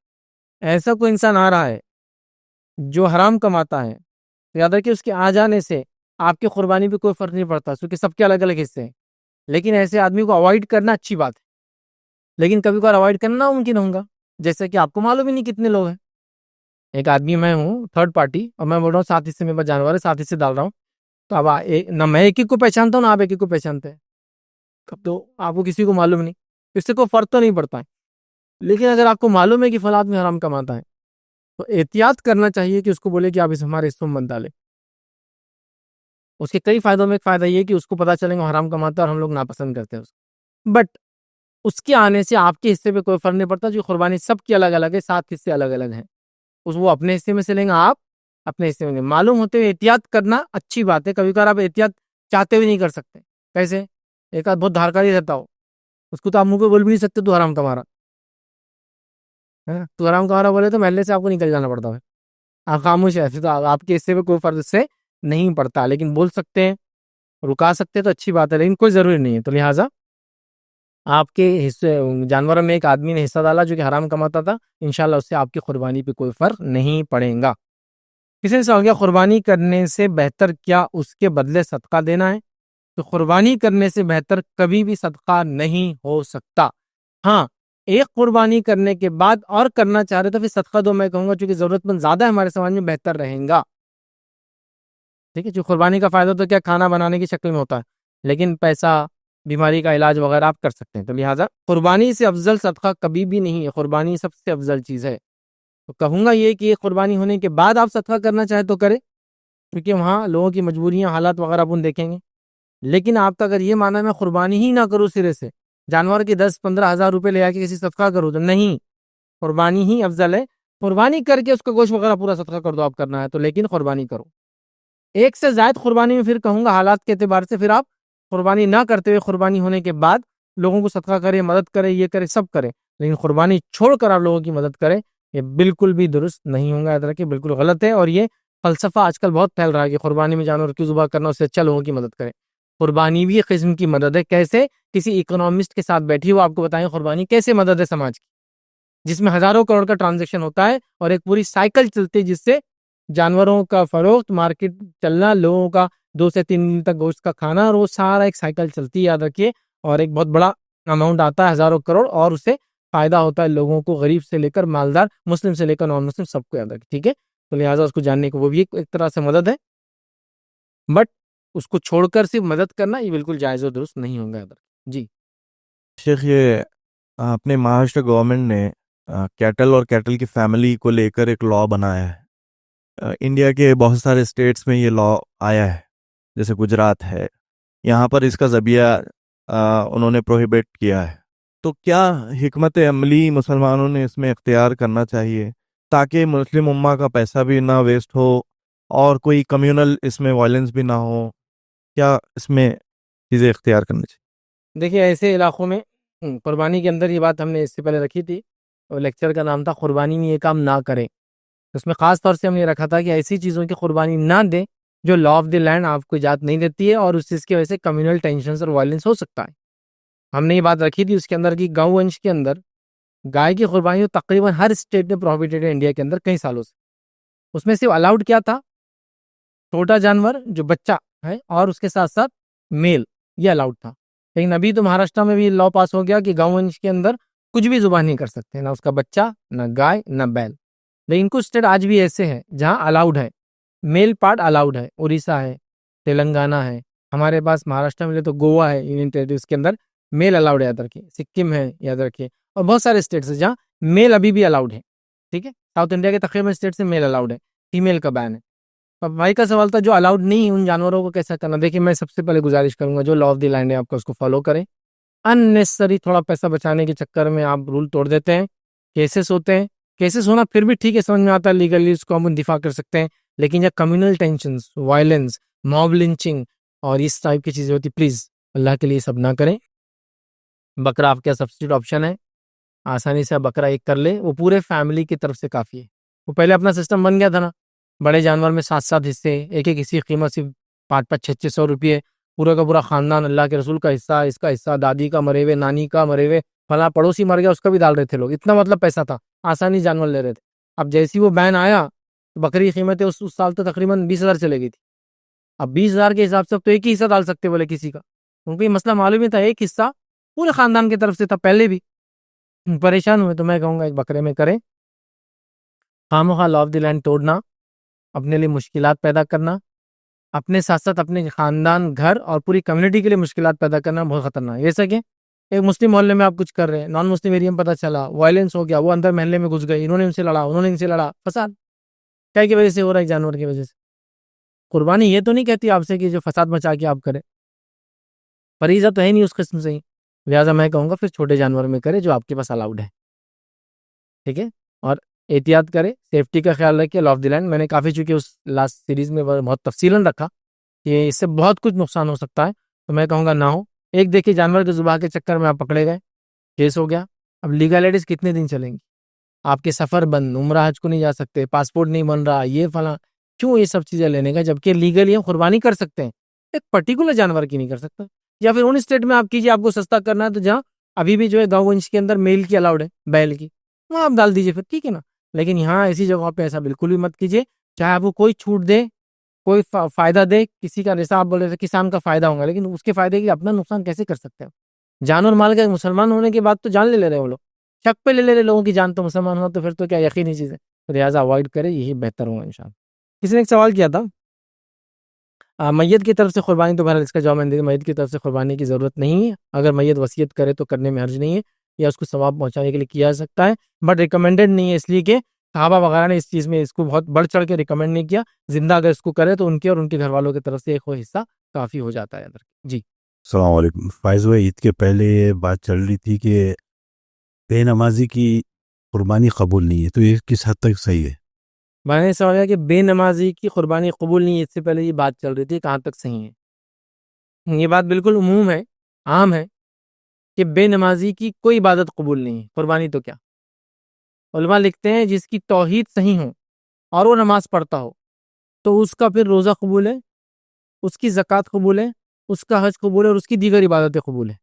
ایسا کوئی انسان آ رہا ہے جو حرام کماتا ہے، تو یاد رکھیے اس کے آ جانے سے آپ کی قربانی پہ کوئی فرق نہیں پڑتا، کیونکہ سب کے الگ الگ حصے ہیں، لیکن ایسے آدمی کو اوائڈ کرنا اچھی بات ہے، لیکن کبھی کبھار اوائڈ کرنا ممکن ہوگا، جیسے کہ آپ کو معلوم ہی نہیں کتنے لوگ ہیں، ایک آدمی میں ہوں تھرڈ پارٹی، اور میں بول رہا ہوں 7 حصے میرے پاس جانور ہے، 7 حصے ڈال رہا ہوں، تو اب نہ میں ایک کو پہچانتا ہوں نہ آپ ایک کو پہچانتے ہیں، تو آپ کو کسی کو معلوم نہیں، اس سے کوئی فرق تو نہیں پڑتا ہے، لیکن اگر آپ کو معلوم ہے کہ فلاں آدمی حرام کماتا ہے تو احتیاط کرنا چاہیے کہ اس کو بولے کہ آپ اس ہمارے حصوں میں مت ڈالیں۔ اس کے کئی فائدوں میں ایک فائدہ یہ کہ اس کو پتہ چلے گا حرام کماتا ہے اور ہم لوگ ناپسند کرتے ہیں اس کو، بٹ اس کے آنے سے آپ کے حصے پہ کوئی فرق نہیں پڑتا، جو قربانی سب کی الگ الگ ہے، 7 حصے الگ الگ ہیں، وہ اپنے حصے میں سے لیں گا، آپ اپنے حصے میں معلوم ہوتے ہوئے احتیاط کرنا اچھی بات ہے، کبھی کبھار آپ احتیاط چاہتے ہوئے نہیں کر سکتے، کیسے؟ ایک آدھ بہت دھارکاری رہتا ہو، اس کو تو آپ منہ پہ بول بھی نہیں سکتے تو حرام کما رہا ہے، تو حرام کما رہا بولے تو محلے سے آپ کو نکل جانا پڑتا ہے، آپ خاموش ہے، تو آپ کے حصے پہ کوئی فرض سے نہیں پڑتا، لیکن بول سکتے ہیں، رکا سکتے ہیں تو اچھی بات ہے، لیکن کوئی ضروری نہیں ہے، تو لہٰذا آپ کے حصے جانوروں میں ایک آدمی نے حصہ ڈالا جو کہ حرام کماتا تھا، انشاءاللہ اس سے آپ کی قربانی پہ کوئی فرق نہیں پڑے گا۔ کسی نے سوال کیا قربانی کرنے سے بہتر کیا اس کے بدلے صدقہ دینا ہے؟ تو قربانی کرنے سے بہتر کبھی بھی صدقہ نہیں ہو سکتا، ہاں ایک قربانی کرنے کے بعد اور کرنا چاہ رہے تو پھر صدقہ دو، میں کہوں گا چونکہ ضرورت مند زیادہ ہے ہمارے سماج میں، بہتر رہیں گا، ٹھیک ہے، جو قربانی کا فائدہ تو کیا کھانا بنانے کی شکل میں ہوتا ہے، لیکن پیسہ بیماری کا علاج وغیرہ آپ کر سکتے ہیں، تو لہٰذا قربانی سے افضل صدقہ کبھی بھی نہیں ہے، قربانی سب سے افضل چیز ہے، تو کہوں گا یہ کہ یہ قربانی ہونے کے بعد آپ صدقہ کرنا چاہے تو کرے، کیونکہ وہاں لوگوں کی مجبوریاں حالات وغیرہ اپن دیکھیں گے، لیکن آپ کا اگر یہ مانا میں قربانی ہی نہ کروں سرے سے، جانور کی 10-15 ہزار روپے لے آ کے کسی صدقہ کروں، تو نہیں، قربانی ہی افضل ہے، قربانی کر کے اس کا گوشت وغیرہ پورا صدقہ کر دو آپ کرنا ہے تو، لیکن قربانی کرو، ایک سے زائد قربانی میں پھر کہوں گا حالات کے اعتبار سے پھر آپ قربانی نہ کرتے ہوئے قربانی ہونے کے بعد لوگوں کو صدقہ کرے، مدد کرے، یہ کرے، سب کرے، لیکن قربانی چھوڑ کر آپ لوگوں کی مدد کرے، یہ بالکل بھی درست نہیں ہوگا، یاد رکھیں بالکل غلط ہے، اور یہ فلسفہ آج کل بہت پھیل رہا ہے کہ قربانی میں جانور کیوں ذبح کرنا، اس سے اچھا لوگوں کی مدد کرے، قربانی بھی ایک قسم کی مدد ہے. کیسے؟ کسی اکنامسٹ کے ساتھ بیٹھی وہ آپ کو بتائیں قربانی کیسے مدد ہے سماج کی، جس میں ہزاروں کروڑ کا ٹرانزیکشن ہوتا ہے اور ایک پوری سائیکل چلتی ہے جس سے جانوروں کا فروخت، مارکیٹ چلنا، لوگوں کا 2 سے 3 دن تک گوشت کا کھانا، اور وہ سارا ایک سائیکل چلتی ہے، یاد رکھیے. اور ایک بہت بڑا اماؤنٹ آتا ہے، ہزاروں کروڑ، اور اس سے فائدہ ہوتا ہے لوگوں کو، غریب سے لے کر مالدار، مسلم سے لے کر نان مسلم، سب کو یاد رکھیں. ٹھیک ہے، تو لہٰذا اس کو جاننے کو وہ بھی ایک طرح سے مدد ہے، بٹ اس کو چھوڑ کر صرف مدد کرنا یہ بالکل جائز و درست نہیں ہوگا. یاد رکھیں. جی شیخ، یہ اپنے مہاراشٹر گورنمنٹ نے کیٹل اور کیٹل کی فیملی کو لے کر ایک لا بنایا ہے. انڈیا کے بہت سارے اسٹیٹس میں یہ لا آیا ہے، جیسے گجرات ہے، یہاں پر اس کا ذبیحہ انہوں نے پروہیبٹ کیا ہے. تو کیا حکمت عملی مسلمانوں نے اس میں اختیار کرنا چاہیے تاکہ مسلم امہ کا پیسہ بھی نہ ویسٹ ہو اور کوئی کمیونل اس میں وائلنس بھی نہ ہو؟ کیا اس میں چیزیں اختیار کرنی چاہیے؟ دیکھیے، ایسے علاقوں میں قربانی کے اندر یہ بات ہم نے اس سے پہلے رکھی تھی، اور لیکچر کا نام تھا قربانی میں یہ کام نہ کریں. اس میں خاص طور سے ہم نے رکھا تھا کہ ایسی چیزوں کی قربانی نہ دیں جو لا آف دی لینڈ آپ کو اجازت نہیں دیتی ہے، اور اس چیز کی وجہ سے کمیونل ٹینشنز اور وائلنس ہو سکتا ہے. ہم نے یہ بات رکھی تھی اس کے اندر کی گاؤں ونش کے اندر گائے کی قربانی تقریباً ہر اسٹیٹ میں پروہیبٹڈ ہے انڈیا کے اندر کئی سالوں سے. اس میں صرف الاؤڈ کیا تھا؟ چھوٹا جانور جو بچہ ہے اور اس کے ساتھ ساتھ میل، یہ الاؤڈ تھا. لیکن ابھی تو مہاراشٹر میں بھی لا پاس ہو گیا کہ گاؤں ونش کے اندر کچھ بھی ذبح نہیں کر سکتے، نہ اس کا بچہ، نہ گائے، نہ بیل. لیکن کچھ اسٹیٹ آج بھی ایسے ہیں جہاں الاؤڈ ہے، میل پارٹ الاؤڈ ہے. اڑیسہ ہے، تلنگانہ ہے، ہمارے پاس مہاراشٹر میں تو گوا ہے یونین ٹیریٹریز کے اندر میل الاؤڈ ہے، یاد رکھیے. سکم ہے، یاد رکھیے، اور بہت سارے اسٹیٹس ہیں جہاں میل ابھی بھی الاؤڈ ہے. ٹھیک ہے، ساؤتھ انڈیا کے تقریباً اسٹیٹ سے میل الاؤڈ ہے، فیمیل کا بین ہے. اب بھائی کا سوال تھا جو الاؤڈ نہیں ان جانوروں کو کیسا کرنا. دیکھیے، میں سب سے پہلے گزارش کروں گا جو لا آف دی لینڈ ہے آپ کو اس کو فالو کریں. اننیسری تھوڑا پیسہ بچانے کے چکر میں آپ رول توڑ دیتے ہیں، کیسز ہوتے ہیں. کیسز ہونا پھر بھی ٹھیک ہے، سمجھ میں آتا ہے، لیگلی اس کو ہم دفاع کر سکتے ہیں. لیکن جب communal tensions, violence, mob lynching اور اس ٹائپ کی چیزیں ہوتی، پلیز اللہ کے لیے سب نہ کریں. بکرا آپ کا سبسٹیٹ آپشن ہے، آسانی سے بکرا ایک کر لے، وہ پورے فیملی کی طرف سے کافی ہے. وہ پہلے اپنا سسٹم بن گیا تھا نا، بڑے جانور میں 7 حصے، ایک حصے کی قیمت صرف 500-600 روپئے، پورا کا پورا خاندان، اللہ کے رسول کا حصہ، اس کا حصہ، دادی کا مرے ہوئے، نانی کا مرے ہوئے، فلاں پڑوسی مر گیا اس کا بھی ڈال رہے تھے لوگ. اتنا مطلب پیسہ تھا، آسانی جانور لے رہے تھے. اب جیسی وہ بین آیا تو بکری کی قیمتیں اس سال تو تقریباً 20,000 چلے گئی تھی. اب 20,000 کے حساب سے اب تو ایک ہی حصہ ڈال سکتے بولے کسی کا. ان کو یہ مسئلہ معلوم ہی تھا، ایک حصہ پورے خاندان کی طرف سے تھا. پہلے بھی پریشان ہوئے، تو میں کہوں گا ایک بکرے میں کریں. خواہ لا آف دی لینڈ توڑنا، اپنے لیے مشکلات پیدا کرنا، اپنے ساتھ ساتھ اپنے خاندان، گھر اور پوری کمیونٹی کے لیے مشکلات پیدا کرنا بہت خطرناک ہے. جیسا کہ ایک مسلم محلے میں آپ کچھ کر رہے ہیں، نان مسلم ایریا میں پتہ چلا، وائلنس ہو گیا، وہ اندر محلے میں گھس گئے، انہوں نے ان سے لڑا، انہوں نے ان سے لڑا، فساد کیا کی وجہ سے ہو رہا ہے؟ جانور کی وجہ سے. قربانی یہ تو نہیں کہتی آپ سے کہ جو فساد مچا کے آپ کریں، فریضہ تو ہے نہیں اس قسم سے ہی. لہٰذا میں کہوں گا پھر چھوٹے جانور میں کرے جو آپ کے پاس الاؤڈ ہے. ٹھیک ہے، اور احتیاط کرے، سیفٹی کا خیال رکھے. لا آف دی لینڈ میں نے کافی چونکہ اس لاسٹ سیریز میں بہت تفصیلاً رکھا کہ اس سے بہت کچھ نقصان ہو سکتا ہے، تو میں کہوں گا نہ ہو. ایک دیکھیے جانور کے ذبح کے چکر میں آپ پکڑے گئے، کیس ہو گیا. اب لیگلائٹیز کتنے دن چلیں گی؟ آپ کے سفر بند، عمرہ حج کو نہیں جا سکتے، پاسپورٹ نہیں بن رہا، یہ فلاں. کیوں یہ سب چیزیں لینے کا جبکہ لیگلی ہم قربانی کر سکتے ہیں، ایک پرٹیکولر جانور کی نہیں کر سکتا. یا پھر ان اسٹیٹ میں آپ کیجیے، آپ کو سستا کرنا ہے تو جہاں ابھی بھی جو ہے گاؤں ونش کے اندر میل کی الاؤڈ ہے، بیل کی، وہاں آپ ڈال دیجیے پھر، ٹھیک ہے نا. لیکن یہاں ایسی جگہوں پہ ایسا بالکل بھی مت کیجیے، چاہے آپ کو کوئی چھوٹ دے، کوئی فائدہ دے کسی کا. جیسا آپ بول رہے تھے کسان کا فائدہ ہوگا، لیکن اس کے فائدے کی اپنا نقصان کیسے کر سکتے ہیں؟ جانور مال کے مسلمان ہونے کے بعد تو جان لے رہے ہیں وہ لوگ، شک پہ لے رہے لوگوں کی جان، تو مسلمان ہو تو پھر تو کیا یقینی چیز ہے. لہٰذا اوائڈ کرے، یہی بہتر ہوگا انشاءاللہ. کسی نے ایک سوال کیا تھا میت کی طرف سے قربانی، تو بہرحال اس کا جواب میں نے دیا، میت کی طرف سے قربانی کی ضرورت نہیں ہے. اگر میت وصیت کرے تو کرنے میں حرج نہیں ہے، یا اس کو ثواب پہنچانے کے لیے کیا جا سکتا ہے، بٹ ریکمینڈڈ نہیں ہے، اس لیے کہ صحابہ وغیرہ نے اس چیز میں اس کو بہت بڑھ چڑھ کے ریکمینڈ نہیں کیا. زندہ اگر اس کو کرے تو ان کے اور ان کے گھر والوں کی طرف سے ایک حصہ کافی ہو جاتا ہے. جی السلام علیکم. فائز بھائی، عید کے پہلے یہ بات چل رہی تھی کہ بے نمازی کی قربانی قبول نہیں ہے، تو یہ کس حد تک صحیح ہے؟ میں نے سمجھا کہ بے نمازی کی قربانی قبول نہیں ہے، اس سے پہلے یہ بات چل رہی تھی کہاں تک صحیح ہے. یہ بات بالکل عموم ہے، عام ہے کہ بے نمازی کی کوئی عبادت قبول نہیں ہے. قربانی تو کیا، علماء لکھتے ہیں جس کی توحید صحیح ہو اور وہ نماز پڑھتا ہو تو اس کا پھر روزہ قبول ہے، اس کی زکوٰۃ قبول ہے، اس کا حج قبول ہے اور اس کی دیگر عبادتیں قبول ہے.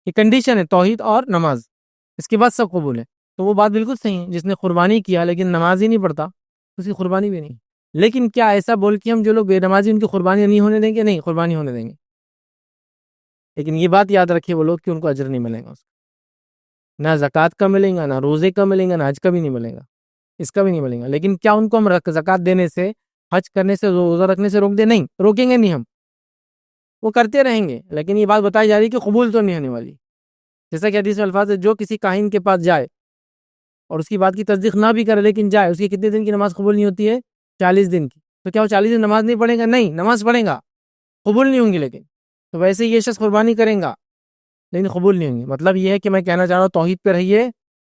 یہ کنڈیشن ہے توحید اور نماز, اس کے بعد سب قبول ہے. تو وہ بات بالکل صحیح ہے, جس نے قربانی کیا لیکن نماز ہی نہیں پڑھتا اس کی قربانی بھی نہیں. لیکن کیا ایسا بول کے ہم جو لوگ بے نمازی ان کی قربانی نہیں ہونے دیں گے؟ نہیں, قربانی ہونے دیں گے. لیکن یہ بات یاد رکھے وہ لوگ کہ ان کو اجر نہیں ملے گا, اس کا نہ زکوٰۃ کا ملے گا, نہ روزے کا ملے گا, نہ حج کا بھی نہیں ملے گا, اس کا بھی نہیں ملے گا. لیکن کیا ان کو ہم زکوٰۃ دینے سے, حج کرنے سے, روزہ رکھنے سے روک دیں؟ نہیں, روکیں گے نہیں ہم, وہ کرتے رہیں گے. لیکن یہ بات بتائی جا رہی ہے کہ قبول تو نہیں ہونے والی. جیسا کہ حدیث میں الفاظ ہے, جو کسی کاہن کے پاس جائے اور اس کی بات کی تصدیق نہ بھی کرے لیکن جائے, اس کی کتنے دن کی نماز قبول نہیں ہوتی ہے؟ 40 دن کی. تو کیا وہ 40 دن نماز نہیں پڑھے گا؟ نہیں, نماز پڑھے گا, قبول نہیں ہوں گی. لیکن تو ویسے یہ شخص قربانی کریں گا لیکن قبول نہیں ہوں گی. مطلب یہ ہے کہ میں کہنا چاہ رہا ہوں توحید پہ رہیے,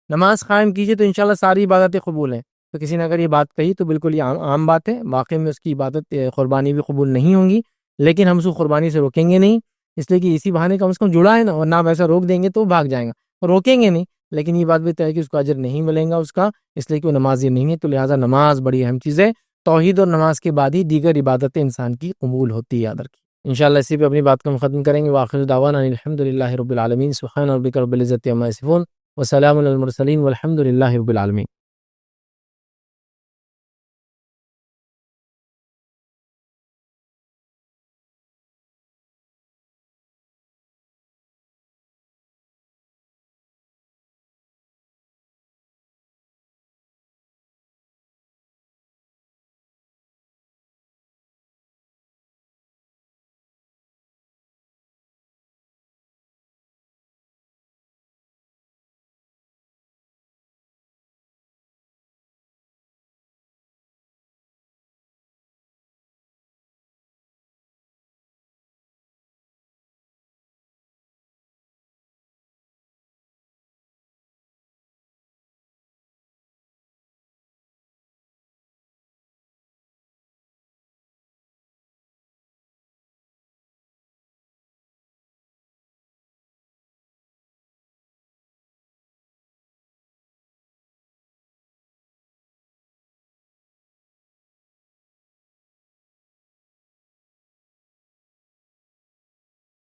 نماز قائم کیجیے تو انشاءاللہ ساری عبادتیں قبول ہیں. تو کسی نے اگر یہ بات کہی تو بالکل یہ عام بات ہے, واقعی میں اس کی عبادت قربانی بھی قبول نہیں ہوں گی. لیکن ہم اس کو قربانی سے روکیں گے نہیں, اس لیے کہ اسی بہانے کم سے کم جڑا ہے نا, ورنہ آپ ایسا روک دیں گے تو وہ بھاگ جائیں گا. روکیں گے نہیں, لیکن یہ بات بھی طے ہے کہ اس کو اجر نہیں ملے گا اس کا, اس لیے کہ وہ نمازی نہیں ہے. تو لہٰذا نماز بڑی اہم چیز ہے. توحید اور نماز کے بعد ہی دیگر عبادتیں انسان کی قبول ہوتی ہے, یاد رکھیے. انشاءاللہ اسی پہ اپنی بات کو ختم کریں گے. وآخر دعوانا الحمدللہ رب العالمین. سبحان ربک رب العزت عما یصفون وسلام علی المرسلین والحمدللہ رب العالمین.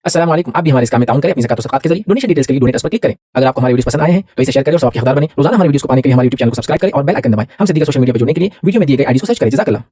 السلام علیکم. آپ بھی ہمارے اس کام میں تعاون کریں اپنی زکوٰۃ و صدقات کے ذریعے. ڈونیشن ڈیٹیلز کے لیے ڈونیٹ اس پر کلک کریں. اگر آپ کو ہمارے ویڈیوز پسند آئے ہیں تو اسے شیئر کریں اور سب کے حقدار بنیں. روزانہ ہمارے ویڈیوز کو پانے کے لیے ہمارے یوٹیوب چینل کو سبسکرائب کریں اور بیل آئکن دبائیں. ہم سے دیگر سوشل میڈیا پہ جڑنے کے لیے ویڈیو میں دیے گئے آئی ڈی کو سرچ کریں. جزاک اللہ.